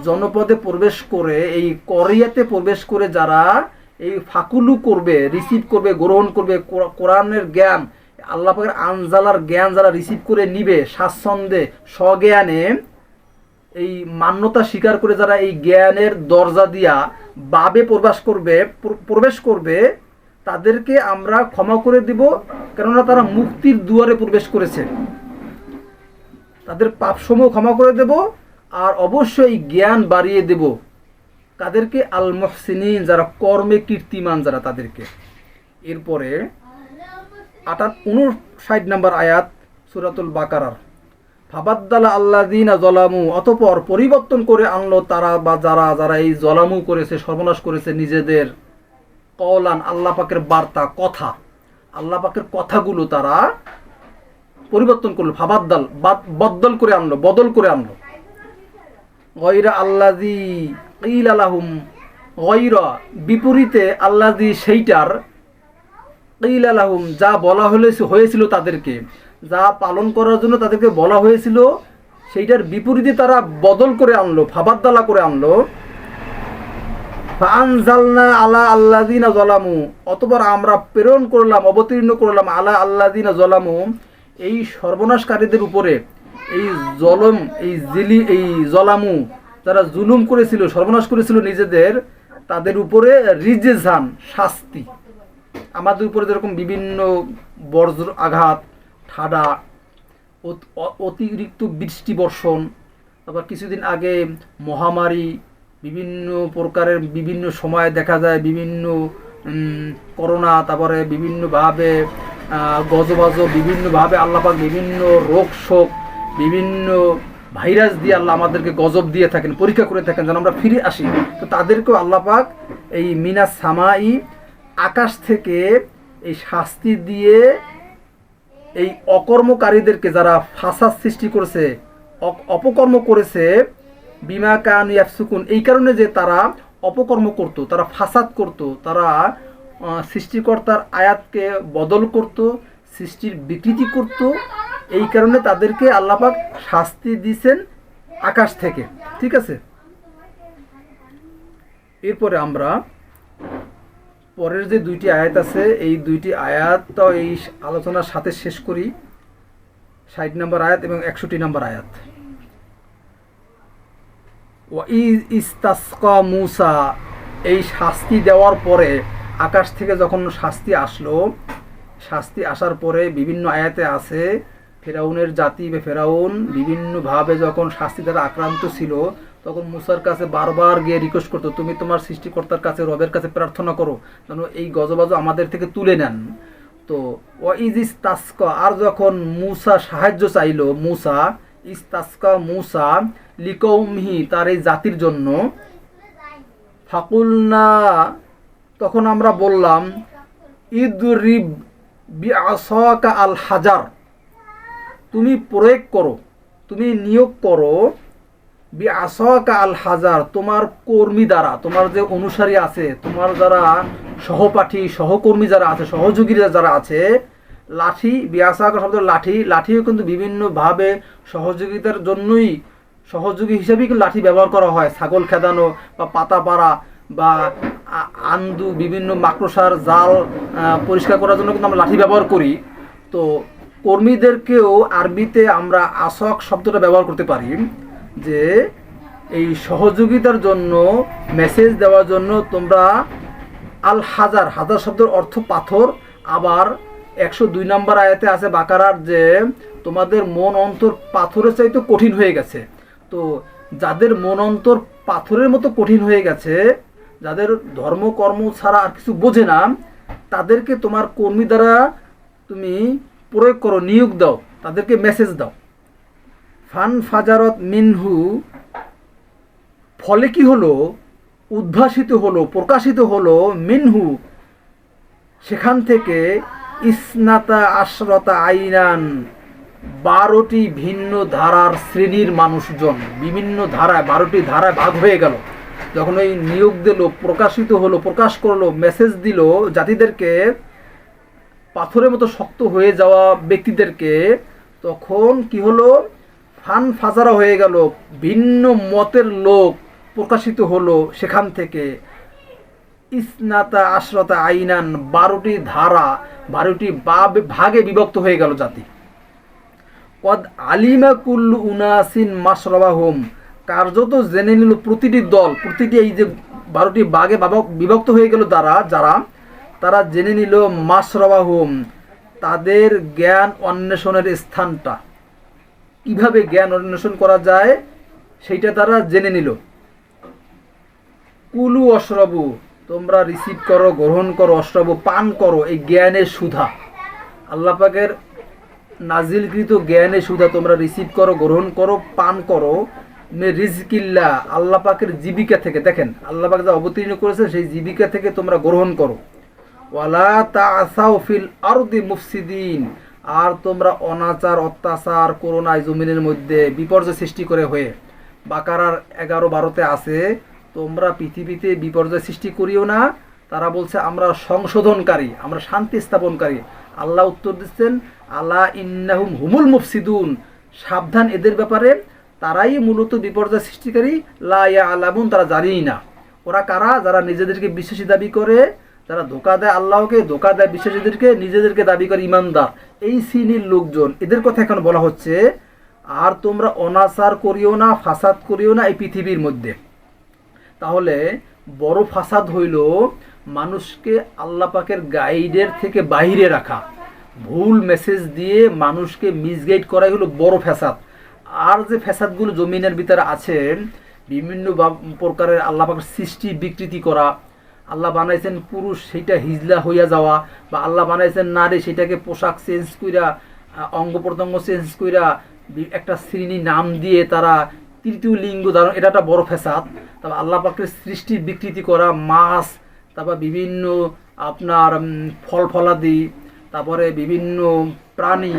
জনপদে প্রবেশ করে, এই করিয়াতে প্রবেশ করে যারা এই ফাকুলু করবে, রিসিভ করবে, গ্রহণ করবে, কোরআনের জ্ঞান, আল্লাহ পাকের আনজালার জ্ঞান যারা রিসিভ করে নিবে স্বাচ্ছন্দ্যে, স্বজ্ঞানে, এই মান্যতা স্বীকার করে যারা এই জ্ঞানের দরজা দিয়া বাবে প্রবেশ করবে, তাদেরকে আমরা ক্ষমা করে দিব, কেননা তারা মুক্তির দুয়ারে প্রবেশ করেছে। তাদের পাপসমূহ ক্ষমা করে দেব, আর অবশ্যই জ্ঞান বাড়িয়ে দেব। তাদেরকে আল মুহসিনিন, যারা কর্মে কীর্তিমান, যারা, তাদেরকে। এরপরে 59 নম্বর আয়াত সূরাতুল বাকারার, ফাবাদ্দালা আল্লাযীনা যালামু, অতঃপর পরিবর্তন করে আনলো তারা বা যারা যারা এই জলামু করেছে, সর্বনাশ করেছে নিজেদের, কওলান, আল্লাহ পাকের বার্তা, কথা, আল্লাহ পাকের কথাগুলো তারা পরিবর্তন করলো, ফাবাদ্দাল, বদল করে আনলো, বদল করে আনলো, গায়রা আল্লাযী কিলা লাহুম, গায়রা বিপরীতে, আল্লাযী সেইটার, কিলা লাহুম যা বলা হয়েছিল তাদেরকে, যা পালন করার জন্য তাদেরকে বলা হয়েছিল, সেইটার বিপরীতে তারা বদল করে আনলো, ফাবাদ্দালা করে আনলো। ফাআনজালনা আলা আল্লাযীনা যালামু, অতঃপর আমরা প্রেরণ করলাম, অবতীর্ণ করলাম, আলা আল্লাযীনা যালামু, এই সর্বনাশকারীদের উপরে, এই জলম, এই জলামু, যারা জুলুম করেছিল, সর্বনাশ করেছিল নিজেদের, তাদের উপরে রিজজান, শাস্তি। আমাদের উপরে যেরকম বিভিন্ন বজ্র আঘাত, ঠাডা, অতিরিক্ত বৃষ্টি বর্ষণ, তারপর কিছুদিন আগে মহামারী, বিভিন্ন প্রকারের বিভিন্ন সময় দেখা যায় বিভিন্ন করোনা, তারপরে বিভিন্নভাবে গজবাজ, বিভিন্নভাবে আল্লাপাক বিভিন্ন রোগ শোক, বিভিন্ন ভাইরাস দিয়ে আল্লাহ আমাদেরকে গজব দিয়ে থাকেন, পরীক্ষা করে থাকেন যেন আমরা ফিরে আসি। তো তাদেরকেও আল্লাপাক এই মিনাস সামাই, আকাশ থেকে এই শাস্তি দিয়ে এই অকর্মকারীদেরকে, যারা ফাসাদ সৃষ্টি করেছে, অপকর্ম করেছে, বিমা কানু ইয়াফসুকুন, এই কারণে যে তারা অপকর্ম করত, তারা ফাসাদ করত, তারা সৃষ্টিকর্তার আয়াতকে বদল করত, সৃষ্টির বিকৃতি করত, এই কারণে তাদেরকে আল্লাহ পাক শাস্তি দিয়েছেন আকাশ থেকে। ঠিক আছে, এরপরে আমরা পরের যে দুইটি আয়াত আছে, এই দুইটি আয়াতটা এই আলোচনার সাথে শেষ করি। 60 নম্বর আয়াত এবং 61 নম্বর আয়াত। ইস্তাসকা মূসা, এই শাস্তি দেওয়ার পরে, আকাশ থেকে যখন শাস্তি আসলো, শাস্তি আসার পরে বিভিন্ন আয়াতে আছে, ফেরাউনের জাতি বা ফেরাউন বিভিন্নভাবে যখন শাস্তি দ্বারা আক্রান্ত ছিল, তখন মুসার কাছে বারবার গিয়ে রিকোয়েস্ট করতো, তুমি তোমার সৃষ্টিকর্তার কাছে, রবের কাছে প্রার্থনা করো যেন এই গজবাজ আমাদের থেকে তুলে নেন। তো ইস্তাসকা, আর যখন মুসা সাহায্য চাইল, মুসা, ইস্তাসকা মুসা লিকৌমিহি, তার এই জাতির জন্য, ফাকুলনা, তখন আমরা বললাম, ইদরিব বিআসাকা আল হাজার, তুমি প্রয়োগ করো, তুমি নিয়োগ করো, বিআসাকা আল হাজার, তোমার কর্মী দ্বারা, তোমার যে অনুসারী আছে, তোমার যারা সহপাঠী, সহকর্মী যারা আছে, সহযোগীরা যারা আছে, লাঠি, বিআসাকা শব্দ লাঠি, লাঠিও কিন্তু বিভিন্নভাবে সহযোগিতার জন্যই, সহযোগী হিসেবেই কিন্তু লাঠি ব্যবহার করা হয়, ছাগল খেদানো বা পাতা পাড়া বা আন্দু, বিভিন্ন মাকড়সার জাল পরিষ্কার করার জন্য কিন্তু আমরা লাঠি ব্যবহার করি। তো কর্মীদেরকেও আরবিতে আমরা আসক শব্দটা ব্যবহার করতে পারি, যে এই সহযোগিতার জন্য, মেসেজ দেওয়ার জন্য তোমরা আল হাজার, হাজার শব্দের অর্থ পাথর। আবার 102 নম্বর আয়াতে আছে বাকারার, যে তোমাদের মন অন্তর পাথরের চাইতে কঠিন হয়ে গেছে। তো যাদের মন অন্তর পাথরের মতো কঠিন হয়ে গেছে, যাদের ধর্মকর্ম ছাড়া আর কিছু বোঝে না, তাদেরকে তোমার কর্মী দ্বারা তুমি প্রয়োগ করো, নিয়োগ দাও, তাদেরকে মেসেজ দাও। ফান ফাজারত মিনহু, ফলে কি হলো, উদ্ভাসিত হলো, প্রকাশিত হলো, মিনহু, সেখান থেকে, ইসনাতা আশরতা আইনান, 12টি ভিন্ন ধারার শ্রেণীর মানুষজন, বিভিন্ন ধারায়, 12টি ধারায় ভাগ হয়ে গেল। যখন ওই নিয়োগ দিল, প্রকাশিত হলো, প্রকাশ করলো, মেসেজ দিল জাতিদেরকে, পাথরের মতো শক্ত হয়ে যাওয়া ব্যক্তিদেরকে, তখন কি হলো, ফান ফাজারা হয়ে গেল, ভিন্ন মতের লোক প্রকাশিত হলো সেখান থেকে। ইসনাতা আশরতা আইনান, 12টি ধারা, 12টি ভাগে বিভক্ত হয়ে গেল জাতি। কদ আলিমা কুল্লু উনাসিন মাশরাবাহুম, কার্যত জেনে নিল প্রতিটি দল, প্রতিটি এই যে 12টি ভাগে বিভক্ত হয়ে গেল যারা, তারা জেনে নিল মাশরাবাহুম, তাদের জ্ঞান অন্বেষণের স্থানটা, কিভাবে জ্ঞান অন্বেষণ করা যায় সেইটা তারা জেনে নিল। কুলু অশরাবু, তোমরা রিসিভ করো, গ্রহণ করো, অশ্রব পান করো এই জ্ঞানের সুধা। আল্লাহ পাকের নাজিলকৃত জ্ঞানের সুধা তোমরা রিসিভ করো, গ্রহণ করো, পান করো। মে রিজকিল্লাহ, আল্লাহ পাকের জীবিকা থেকে। দেখেন আল্লাহ পাক যা অবতীর্ণ করেছে সেই জীবিকা থেকে তোমরা গ্রহণ করো। ওয়ালা তাআসাউ ফিল আরদি মুফসিদিন, আর তোমরা অনাচার অত্যাচার করো না জমিনের মধ্যে বিপর্যয় সৃষ্টি করে হয়ে। বাকারার 11-12-তে আছে তোমরা পৃথিবীতে বিপর্যয় সৃষ্টি করিও না। তারা বলছে আমরা সংশোধনকারী, আমরা শান্তি স্থাপনকারী। আল্লাহ উত্তর দিচ্ছেন আলা ইন্নাহুম হুমুল মুফসিদুন, সাবধান এদের ব্যাপারে, তারাই মূলত বিপর্যয় সৃষ্টিকারী। লা ইয়ালামুন, তারা জানেই না। ওরা কারা? যারা নিজেদেরকে বিশ্বাসী দাবি করে, যারা ধোকা দেয় আল্লাহকে, ধোকা দেয় বিশ্বাসীদেরকে, নিজেদেরকে দাবি করে ইমানদার। এই শ্রেণীর লোকজন, এদের কথা এখন বলা হচ্ছে। আর তোমরা অনাচার করিও না, ফাসাদ করিও না এই পৃথিবীর মধ্যে। তাহলে বড় ফাসাদ হইল মানুষকে আল্লাহ পাকের গাইডের থেকে বাইরে রাখা, ভুল মেসেজ দিয়ে মানুষকে মিসগাইড করাই হলো বড় ফ্যাসাদ। আর যে ফ্যাসাদগুলো জমিনের ভিতরে আছে, বিভিন্ন প্রকারের আল্লাহ পাকের সৃষ্টি বিকৃতি করা, আল্লাহ বানাইছেন পুরুষ সেইটা হিজলা হইয়া যাওয়া, বা আল্লাহ বানাইছেন নারী সেটাকে পোশাক চেঞ্জ কইরা, অঙ্গ প্রত্যঙ্গ চেঞ্জ কইরা, একটা শ্রেণী নাম দিয়ে তারা তৃতীয় লিঙ্গ ধারণ, এটা একটা বড় ফ্যাসাদ। তারপর আল্লাহ পাকের সৃষ্টির বিকৃতি করা, মাছ, তারপর বিভিন্ন আপনার ফল ফলাদি, তারপরে বিভিন্ন প্রাণী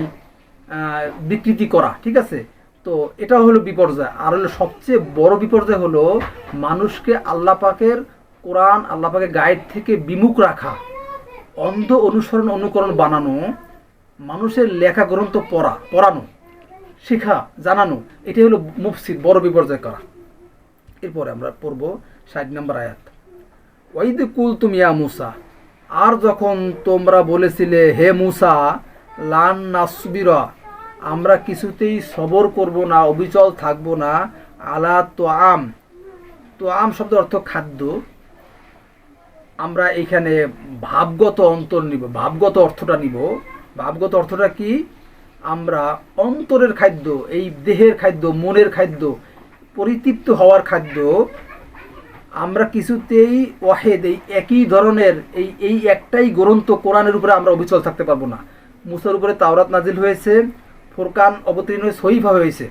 বিকৃতি করা, ঠিক আছে। তো এটা হলো বিপর্যয়। আর হলো সবচেয়ে বড় বিপর্যয় হলো মানুষকে আল্লাহ পাকের কোরআন, আল্লাহ পাকের গাইড থেকে বিমুখ রাখা, অন্ধ অনুসরণ অনুকরণ বানানো, মানুষের লেখা গ্রন্থ পড়ানো, শেখা, জানানো, এটাই হলো মুফসিদ, বড় বিপর্যয় করা। এরপরে আমরা পড়ব 60 নম্বর আয়াত। ওয়াইদ কুলতুম ইয়া মুসা, আর যখন তোমরা বলেছিলে হে মুসা, লান নাসবিরা, আমরা কিছুতেই সবর করব না, অবিচল থাকবো না, আলা তোআম, তোআম শব্দ অর্থ খাদ্য। আমরা এখানে ভাবগত অন্তর নিব, ভাবগত অর্থটা নিব। ভাবগত অর্থটা কি? আমরা অন্তরের খাদ্য, এই দেহের খাদ্য, মনের খাদ্য, পরিতৃপ্ত হওয়ার খাদ্য, আমরা কিছুতেই ওয়াহেদ, এই একই ধরনের এই একটাই গ্রন্থ কোরআনের উপরে আমরা অবিচল থাকতে পারবো না। মুসার উপরে তাওরাত নাজিল হয়েছে, ফুরকান অবতীর্ণ হয়ে সহিফা হয়েছে।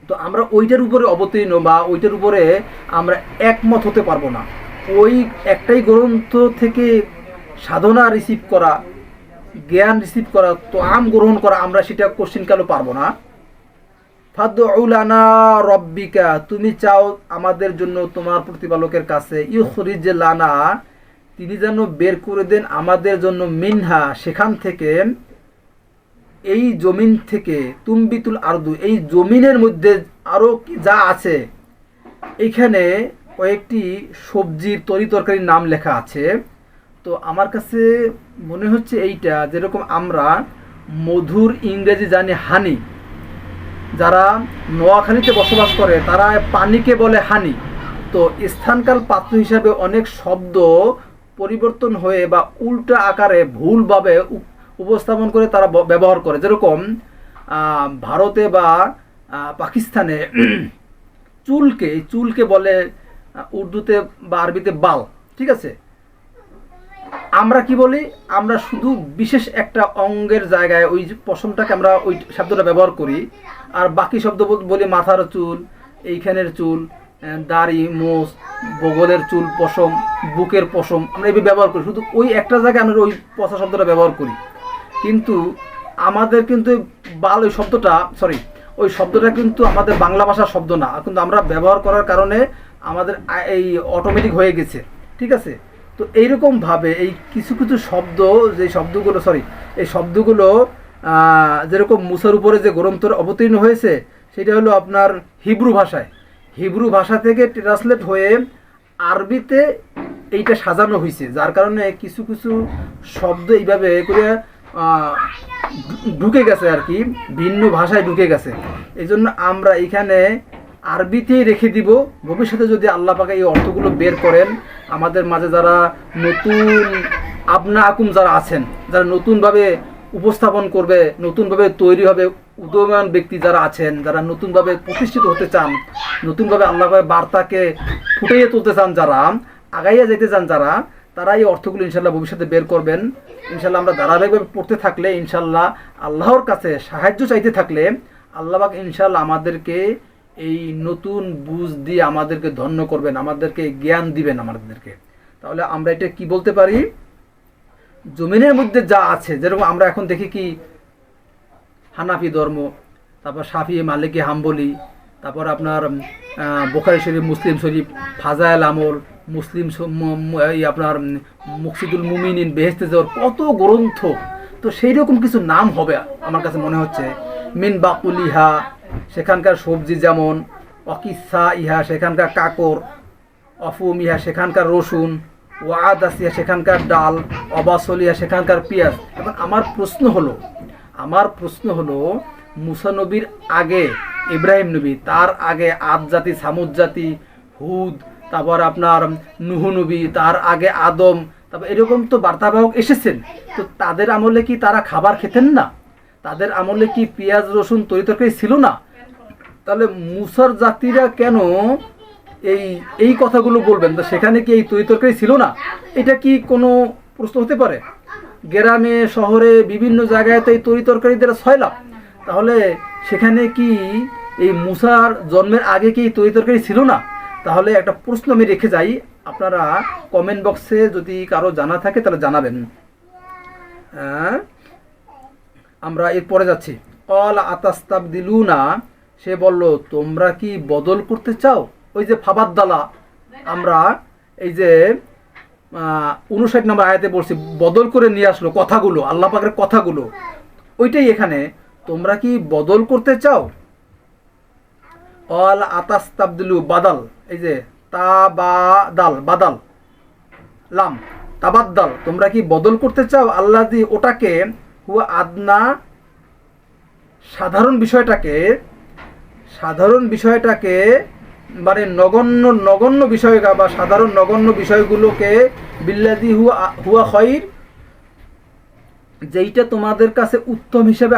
তো আমরা ওইটার উপরে অবতীর্ণ বা ওইটার উপরে আমরা একমত হতে পারবো না। ওই একটাই গ্রন্থ থেকে সাধনা রিসিভ করা, জ্ঞান রিসিভ করা, তো গ্রহণ করা, আমরা সেটা কোশ্চিনকালও পারবো না। ফাদউ লানা রব্বিকা, তুমি চাও আমাদের জন্য তোমার প্রতিপালকের কাছে, ইউখরিজ লানা, তিনি যেন বের করে দেন আমাদের জন্য, মিনহা, সেখান থেকে, এই জমিন থেকে, তুমবিতুল আরদু, এই জমিনের মধ্যে আরও যা আছে, এখানে কয়েকটি সবজির তরিতরকারির নাম লেখা আছে। তো আমার কাছে মনে হচ্ছে এইটা, যেরকম আমরা মধুর ইংরেজি জানি হানি, যারা নোয়াখালীতে বসবাস করে তারা পানিকে বলে হানি। তো স্থানকাল পাত্র হিসাবে অনেক শব্দ পরিবর্তন হয়ে বা উল্টা আকারে ভুলভাবে উপস্থাপন করে তারা ব্যবহার করে। যেরকম ভারতে বা পাকিস্তানে চুলকে বলে উর্দুতে বা আরবিতে বাল, ঠিক আছে। আমরা কি বলি? আমরা শুধু বিশেষ একটা অঙ্গের জায়গায় ওই পশমটাকে আমরা ওই শব্দটা ব্যবহার করি, আর বাকি শব্দ বলি মাথার চুল, এইখানের চুল, দাড়ি, মোষ, বগলের চুল, পশম, বুকের পশম, আমরা এইভাবে ব্যবহার করি। শুধু ওই একটা জায়গায় আমরা ওই পচা শব্দটা ব্যবহার করি। কিন্তু আমাদের কিন্তু বাল ওই শব্দটা, ওই শব্দটা কিন্তু আমাদের বাংলা ভাষার শব্দ না, কিন্তু আমরা ব্যবহার করার কারণে আমাদের এই অটোমেটিক হয়ে গেছে, ঠিক আছে। তো এইরকমভাবে এই কিছু কিছু শব্দ, যে শব্দগুলো এই শব্দগুলো যেরকম মুসার উপরে যে গ্রন্থ অবতীর্ণ হয়েছে সেটা হলো আপনার হিব্রু ভাষা থেকে ট্রান্সলেট হয়ে আরবিতে এইটা সাজানো হয়েছে, যার কারণে কিছু কিছু শব্দ এইভাবে করে ঢুকে গেছে আর কি, ভিন্ন ভাষায় ঢুকে গেছে। এই জন্য আমরা এখানে আরবিতেই রেখে দিব। ভবিষ্যতে যদি আল্লাহ পাক এই অর্থগুলো বের করেন, আমাদের মাঝে যারা নতুন আপনা আকুম যারা আছেন, যারা নতুনভাবে উপস্থাপন করবে, নতুনভাবে তৈরি হবে, উদীয়মান ব্যক্তি যারা আছেন, যারা নতুনভাবে প্রতিষ্ঠিত হতে চান, নতুনভাবে আল্লাহ বার্তাকে ফুটিয়ে তুলতে চান, যারা আগাইয়া যেতে চান যারা, তারা এই অর্থগুলো ইনশাল্লাহ ভবিষ্যতে বের করবেন। ইনশাল্লাহ আমরা ধারাবাহিকভাবে পড়তে থাকলে, ইনশাল্লাহ আল্লাহর কাছে সাহায্য চাইতে থাকলে, আল্লাহ পাক ইনশাল্লাহ আমাদেরকে এই নতুন বুঝ দিয়ে আমাদেরকে ধন্য করবেন, আমাদেরকে জ্ঞান দিবেন আমাদেরকে। তাহলে আমরা এটা কি বলতে পারি, জমিনের মধ্যে যা আছে, যেরকম আমরা এখন দেখি কি হানাফি ধর্ম, তারপর শাফি, মালিকি, হাম্বলি, তারপর আপনার বুখারী শরীফ, মুসলিম শরীফ, ফাজাইল আমল, মুসলিম আপনার মুকসিদুল মুমিনিন, বেহেশতে যাওয়ার কত গ্রন্থ। তো সেই রকম কিছু নাম হবে আমার কাছে মনে হচ্ছে। মিন বাকুলিহা, সেখানকার সবজি যেমন, অকিসা ইহা, সেখানকার কাকর, অফুম ইহা, সেখানকার রসুন, ওয়াদাসিয়া, সেখানকার ডাল, অবাসলিয়া, সেখানকার পেঁয়াজ। এখন আমার প্রশ্ন হলো মুসা নবীর আগে ইব্রাহিম নবী, তার আগে আদ জাতি, সামুদ জাতি, হুদ, তারপর আপনার নুহু নবী, তার আগে আদম, তারপর এরকম তো বার্তাবাহক এসেছেন। তো তাদের আমলে কি তারা খাবার খেতেন না? তাদের আমলে কি পেঁয়াজ রসুন তরিতরকারি ছিল না? তাহলে মুসার জাতিরা কেন এই কথাগুলো বলবেন? তো সেখানে কি এই তরিতরকারি ছিল না? এটা কি কোনো প্রশ্ন হতে পারে? গ্রামে শহরে বিভিন্ন জায়গায় তো এই তরিতরকারি দ্বারা ছয়লাভ। তাহলে সেখানে কি এই মুসার জন্মের আগে কি এই তরিতরকারি ছিল না? তাহলে একটা প্রশ্ন আমি রেখে যাই, আপনারা কমেন্ট বক্সে যদি কারো জানা থাকে তাহলে জানাবেন। আমরা এরপরে যাচ্ছি। কল আতাস্তাবদিলুনা, সে বলল তোমরা কি বদল করতে চাও? ওই যে ফাবাদ্দালা, আমরা এই যে 59 নম্বর আয়াতে বলছি, বদল করে নিয়ে আসলো কথাগুলো, আল্লাহ পাকের কথাগুলো, ওইটাই এখানে, তোমরা কি বদল করতে চাও? কল আতাস্তাবদিলু, বাদাল, এই যে তাবাদাল, বাদাল লাম, তাবাদ্দাল, তোমরা কি বদল করতে চাও? আল্লাহ দি, ওটাকে, হুয়া আদনা, সাধারণ বিষয়টাকে মানে নগণ্য বিষয় বা সাধারণ নগণ্য বিষয়গুলোকে, বিল্লাদি হুয়া খৈর, যেইটা তোমাদের কাছে উত্তম হিসেবে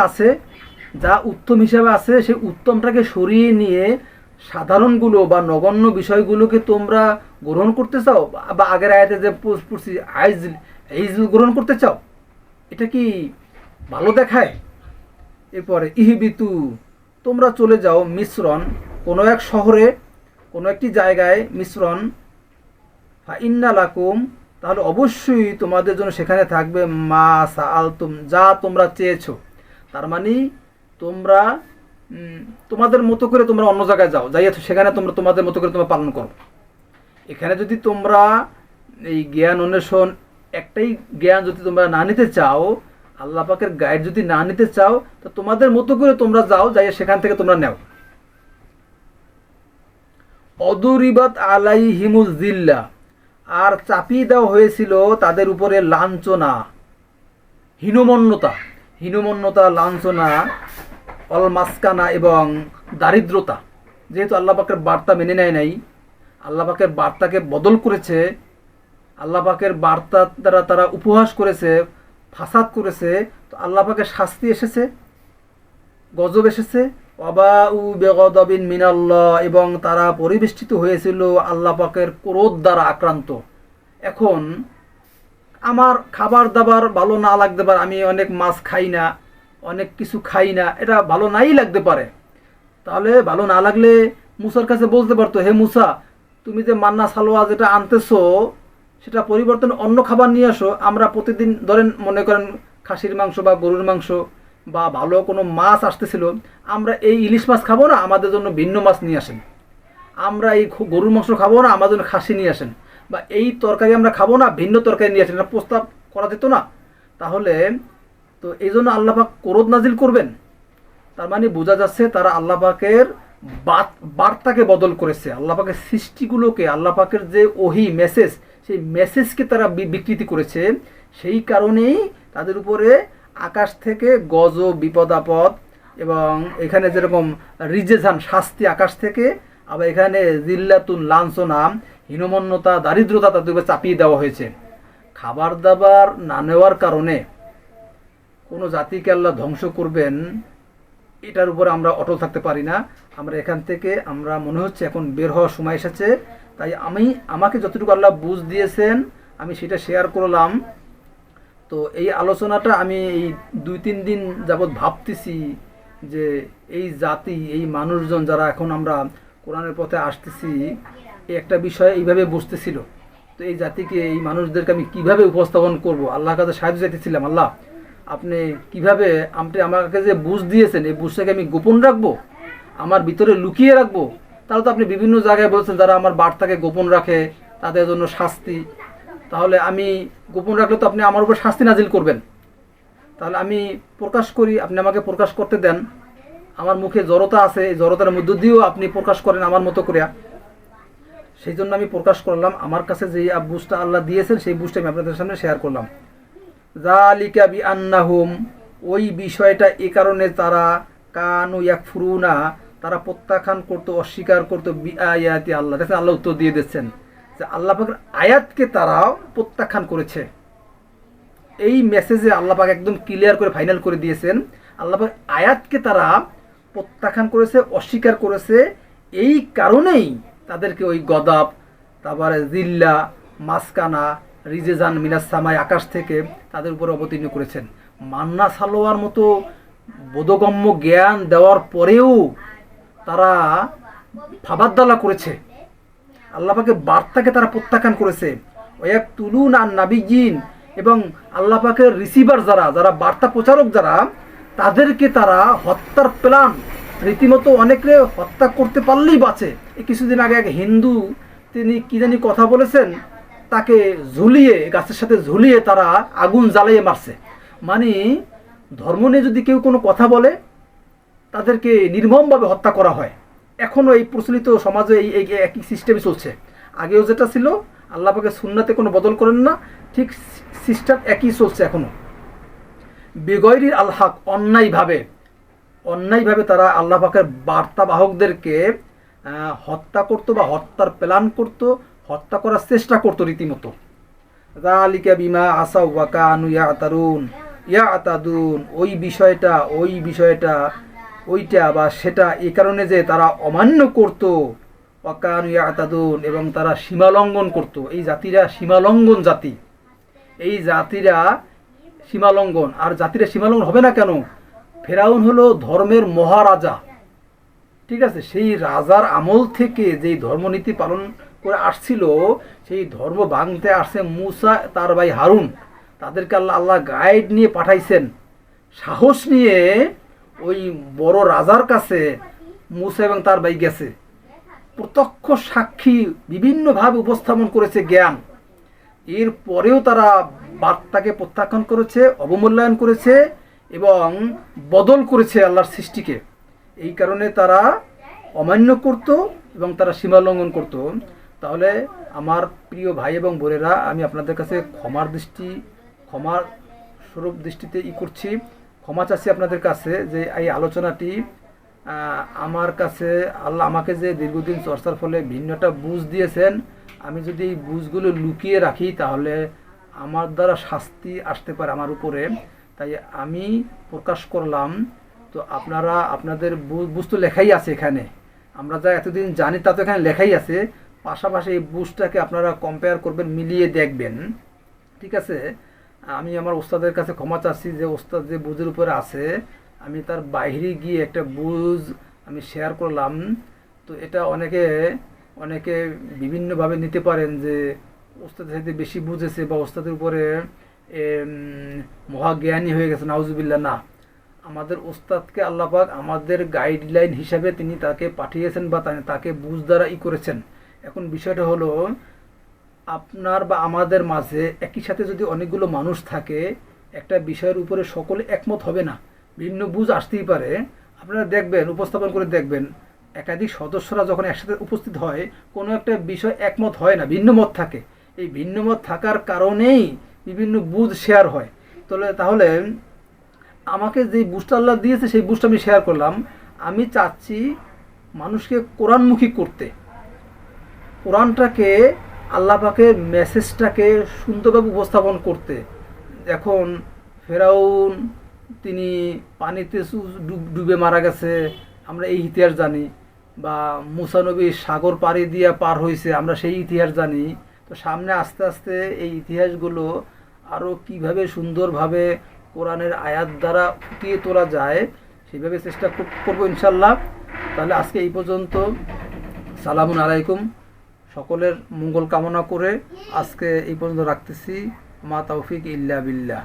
আছে, সেই উত্তমটাকে সরিয়ে নিয়ে সাধারণগুলো বা নগণ্য বিষয়গুলোকে তোমরা গ্রহণ করতে চাও, বা আগের আয়াতে যে পড়ছি আইজ গ্রহণ করতে চাও? এটা কি ভালো দেখায়? এরপরে ইহবিতু, তোমরা চলে যাও মিশ্রণ, কোনো এক শহরে, কোনো একটি জায়গায়, মিশ্রণ, ইন্না লাকুম, তাহলে অবশ্যই তোমাদের জন্য সেখানে থাকবে মা সাআলতুম, যা তোমরা চেয়েছো। তার মানে তোমরা তোমাদের মতো করে তোমরা অন্য জায়গায় যাও, যাইয়া সেখানে তোমরা তোমাদের মতো করে তোমরা পালন করো। এখানে যদি তোমরা এই জ্ঞান অন্বেষণ, একটাই জ্ঞান যদি তোমরা না নিতে চাও, আল্লাহ পাকের গাইড যদি না নিতে চাও, তো তোমাদের মতো করে তোমরা যাও, যাইয়া সেখান থেকে তোমরা নেও। অদুরিবাত আলাইহিমুজ জিল্লা, আর চাপিয়ে দেওয়া হয়েছিল তাদের উপরে লাঞ্ছনা, হীনমন্যতা, লাঞ্ছনা, অলমাস্কানা, এবং দারিদ্রতা। যেহেতু আল্লাহ পাকের বার্তা মেনে নেয় নাই, আল্লাহ পাকের বার্তাকে বদল করেছে, আল্লাহ পাকের বার্তা দ্বারা তারা উপহাস করেছে, ফাসাদ করেছে, তো আল্লাহ পাকের শাস্তি এসেছে, গজব এসেছে। ওয়াবাউ বিগদাবিন মিনাল্লাহ, এবং তারা পরিবেষ্টিত হয়েছিল আল্লাহ পাকের ক্রোধ দ্বারা আক্রান্ত। এখন আমার খাবার দাবার ভালো না লাগতে পারে, আমি অনেক মাছ খাই না, অনেক কিছু খাই না, এটা ভালো নাই লাগতে পারে। তাহলে ভালো না লাগলে মুসার কাছে বলতে পারতো, হে মুসা, তুমি যে মান্না সালোয়া যেটা আনতেছো, সেটা পরিবর্তন অন্য খাবার নিয়ে আসো। আমরা প্রতিদিন ধরেন মনে করেন খাসির মাংস বা গরুর মাংস বা ভালো কোনো মাছ আসতেছিল, আমরা এই ইলিশ মাছ খাবো না, আমাদের জন্য ভিন্ন মাছ নিয়ে আসেন। আমরা এই গরুর মাংস খাবো না, আমাদের জন্য খাসি নিয়ে আসেন। বা এই তরকারি আমরা খাবো না, ভিন্ন তরকারি নিয়ে আসেন। এটা প্রস্তাব করা যেত না? তাহলে তো এই জন্য আল্লাহ পাক ক্রোধ নাজিল করবেন। তার মানে বোঝা যাচ্ছে তারা আল্লাহ পাকের বার্তাকে বদল করেছে, আল্লাহ পাকের সৃষ্টিগুলোকে, আল্লাহ পাকের যে ওহি মেসেজ, সেই মেসেজকে তারা বিকৃতি করেছে। সেই কারণেই তাদের উপরে আকাশ থেকে গজব, বিপদ আপদ, এবং এখানে যেরকম রিজেজান, শাস্তি আকাশ থেকে, আবার এখানে জিল্লাতুন, লাঞ্ছনা, হীনমন্যতা, দারিদ্রতা তাদের উপরে চাপিয়ে দেওয়া হয়েছে। খাবার দাবার না নেওয়ার কারণে কোনো জাতিকে আল্লাহ ধ্বংস করবেন, এটার উপর আমরা অটল থাকতে পারি না। আমরা এখান থেকে, আমরা মনে হচ্ছে এখন বের হওয়ার সময় এসেছে। তাই আমাকে যতটুকু আল্লাহ বুঝ দিয়েছেন আমি সেটা শেয়ার করলাম। তো এই আলোচনাটা আমি এই 2-3 দিন যাবৎ ভাবতেছি যে এই জাতি, এই মানুষজন যারা এখন আমরা কোরআনের পথে আসতেছি, এই একটা বিষয় এইভাবে বুঝতেছিল। তো এই জাতিকে, এই মানুষদেরকে আমি কিভাবে উপস্থাপন করব, আল্লাহর কাছে সাহায্য চাইতেছিলাম। আল্লাহ, আপনি কিভাবে আপনি আমাকে যে বুঝ দিয়েছেন এই বুঝটাকে আমি গোপন রাখবো, আমার ভিতরে লুকিয়ে রাখবো? তাহলে তো আপনি বিভিন্ন জায়গায় বলছেন যারা আমার বার্তাকে গোপন রাখে তাদের জন্য শাস্তি। তাহলে আমি গোপন রাখলে তো আপনি আমার উপর শাস্তি নাজিল করবেন। তাহলে আমি প্রকাশ করি, আপনি আমাকে প্রকাশ করতে দেন। আমার মুখে জড়তা আছে, এই জড়তার মধ্য দিয়েও আপনি প্রকাশ করেন আমার মতো করে। সেই জন্য আমি প্রকাশ করলাম। আমার কাছে যে বুঝটা আল্লাহ দিয়েছেন সেই বুঝটা আমি আপনাদের সামনে শেয়ার করলাম। যালিকা বিআন্নাহুম, ওই বিষয়টা এ কারণে তারা কানু ইয়াকফুরুনা, তারা প্রত্যাখ্যান করতো, অস্বীকার করতো বিআয়াতি আল্লাহ। দেখেন আল্লাহ উত্তর দিয়ে দিচ্ছেন যে আল্লাহ পাকের আয়াতকে তারা প্রত্যাখ্যান করেছে। এই মেসেজে আল্লাহ পাক একদম ক্লিয়ার করে ফাইনাল করে দিয়েছেন, আল্লাহ পাক আয়াতকে তারা প্রত্যাখ্যান করেছে, অস্বীকার করেছে। এই কারণেই তাদেরকে ওই গদাব, তারপরে জিল্লা, মাসকানা, রিজেজান মিনাস সামাই, আকাশ থেকে তাদের উপরে অবতীর্ণ করেছেন। মান্না সালোয়ার মতো বোধগম্য জ্ঞান দেওয়ার পরেও তারা ফাবাদ্দালা করেছে, আল্লাহ পাকের বার্তাকে তারা প্রত্যাখ্যান করেছে। ওয়াক তুলুন আর নাবিজিন, এবং আল্লাহ পাকের রিসিভার যারা, যারা বার্তা প্রচারক যারা, তাদেরকে তারা হত্যার প্ল্যান, রীতিমতো অনেকে হত্যা করতে পারলেই বাঁচে। এই কিছুদিন আগে এক হিন্দু, তিনি কি জানি কথা বলেছেন, তাকে ঝুলিয়ে, গাছের সাথে ঝুলিয়ে তারা আগুন জ্বালিয়ে মারছে। মানে ধর্ম নিয়ে যদি কেউ কোনো কথা বলে তাদেরকে নির্মমভাবে হত্যা করা হয়। এখনও এই প্রচলিত সমাজে এই একই সিস্টেমই চলছে। আগেও যেটা ছিল, আল্লাহ পাকের সুন্নাতে কোনো বদল করেন না, ঠিক সিস্টেম একই চলছে এখনও। বেগয়রির আল হক, অন্যায়ভাবে তারা আল্লাহ পাকের বার্তাবাহকদেরকে হত্যা করতো বা হত্যার প্ল্যান করতো, হত্যা করার চেষ্টা করতো রীতিমতো। যালিকা বিমা আসাউ ওয়া কানু ইয়াতাদুন, ওইটা বা সেটা এই কারণে যে তারা অমান্য করত। ওয়া কানু ইয়াতাদুন, এবং তারা সীমালঙ্ঘন করত। এই জাতিরা সীমালঙ্ঘন জাতি, এই জাতিরা সীমালঙ্ঘন। আর জাতিরা সীমালঙ্ঘন হবে না কেন? ফেরাউন হলো ধর্মের মহারাজা, ঠিক আছে? সেই রাজার আমল থেকে যেই ধর্মনীতি পালন করে আসছিল, সেই ধর্ম ভাঙতে আসছে মুসা, তার ভাই হারুন। তাদেরকে আল্লাহ গাইড নিয়ে পাঠাইছেন, সাহস নিয়ে ওই বড় রাজার কাছে মুসা এবং তার ভাই গেছে। প্রত্যক্ষ সাক্ষী বিভিন্নভাবে উপস্থাপন করেছে জ্ঞান। এর পরেও তারা বার্তাকে প্রত্যাখ্যান করেছে, অবমূল্যায়ন করেছে এবং বদল করেছে আল্লাহর সৃষ্টিকে। এই কারণে তারা অমান্য করত এবং তারা সীমালঙ্ঘন করত। তাহলে আমার প্রিয় ভাই এবং বোনেরা, আমি আপনাদের কাছে ক্ষমার স্বরূপ দৃষ্টিতে করছি, ক্ষমা চাচ্ছি আপনাদের কাছে যে এই আলোচনাটি আমার কাছে আল্লাহ আমাকে যে দীর্ঘদিন চর্চার ফলে ভিন্নটা বুঝ দিয়েছেন, আমি যদি এই বুঝগুলো লুকিয়ে রাখি তাহলে আমার দ্বারা শাস্তি আসতে পারে আমার উপরে। তাই আমি প্রকাশ করলাম। তো আপনারা আপনাদের বুঝ তো লেখাই আছে এখানে, আমরা যা এতদিন জানি তা তো এখানে লেখাই আছে। পাশাপাশি এই বুঝটাকে আপনারা কম্পেয়ার করবেন, মিলিয়ে দেখবেন, ঠিক আছে? আমি আমার ওস্তাদের কাছে ক্ষমা চাচ্ছি যে ওস্তাদ যে বুঝের উপরে আছে, আমি তার বাইরে গিয়ে একটা বুঝ আমি শেয়ার করলাম। তো এটা অনেকে বিভিন্নভাবে নিতে পারেন যে ওস্তাদের সাথে বেশি বুঝেছে বা ওস্তাদের উপরে মহাজ্ঞানী হয়ে গেছে। নাউজুবিল্লাহ, না। আমাদের ওস্তাদকে আল্লাহ পাক আমাদের গাইডলাইন হিসাবে তিনি তাকে পাঠিয়েছেন বা তাকে বুঝ দ্বারা করেছেন। এখন বিষয়টা হলো, আপনার বা আমাদের মাঝে একই সাথে যদি অনেকগুলো মানুষ থাকে, একটা বিষয়ের উপরে সকলে একমত হবে না, ভিন্ন বুঝ আসতেই পারে। আপনারা দেখবেন, উপস্থাপন করে দেখবেন, একাধিক সদস্যরা যখন একসাথে উপস্থিত হয়, কোনো একটা বিষয় একমত হয় না, ভিন্ন মত থাকে। এই ভিন্ন মত থাকার কারণেই বিভিন্ন বুঝ শেয়ার হয়। তাহলে আমাকে যেই বুঝটা আল্লাহ দিয়েছে সেই বুঝটা আমি শেয়ার করলাম। আমি চাচ্ছি মানুষকে কোরআনমুখী করতে, কোরআনটাকে, আল্লাহ পাকের মেসেজটাকে সুন্দরভাবে উপস্থাপন করতে। এখন ফেরাউন তিনি পানিতে ডুবে মারা গেছে, আমরা এই ইতিহাস জানি। বা মুসা নবী সাগর পাড়ি দিয়ে পার হয়েছে, আমরা সেই ইতিহাস জানি। তো সামনে আস্তে আস্তে এই ইতিহাসগুলো আরও কিভাবে সুন্দরভাবে কোরআনের আয়াত দ্বারা ফুটিয়ে তোলা যায় সেইভাবে চেষ্টা করবো ইনশাল্লাহ। তাহলে আজকে এই পর্যন্ত। সালামুন আলাইকুম। সকলের মঙ্গল কামনা করে আজকে এই পর্যন্ত রাখতেছি। মা তৌফিক ইল্লা বিল্লাহ।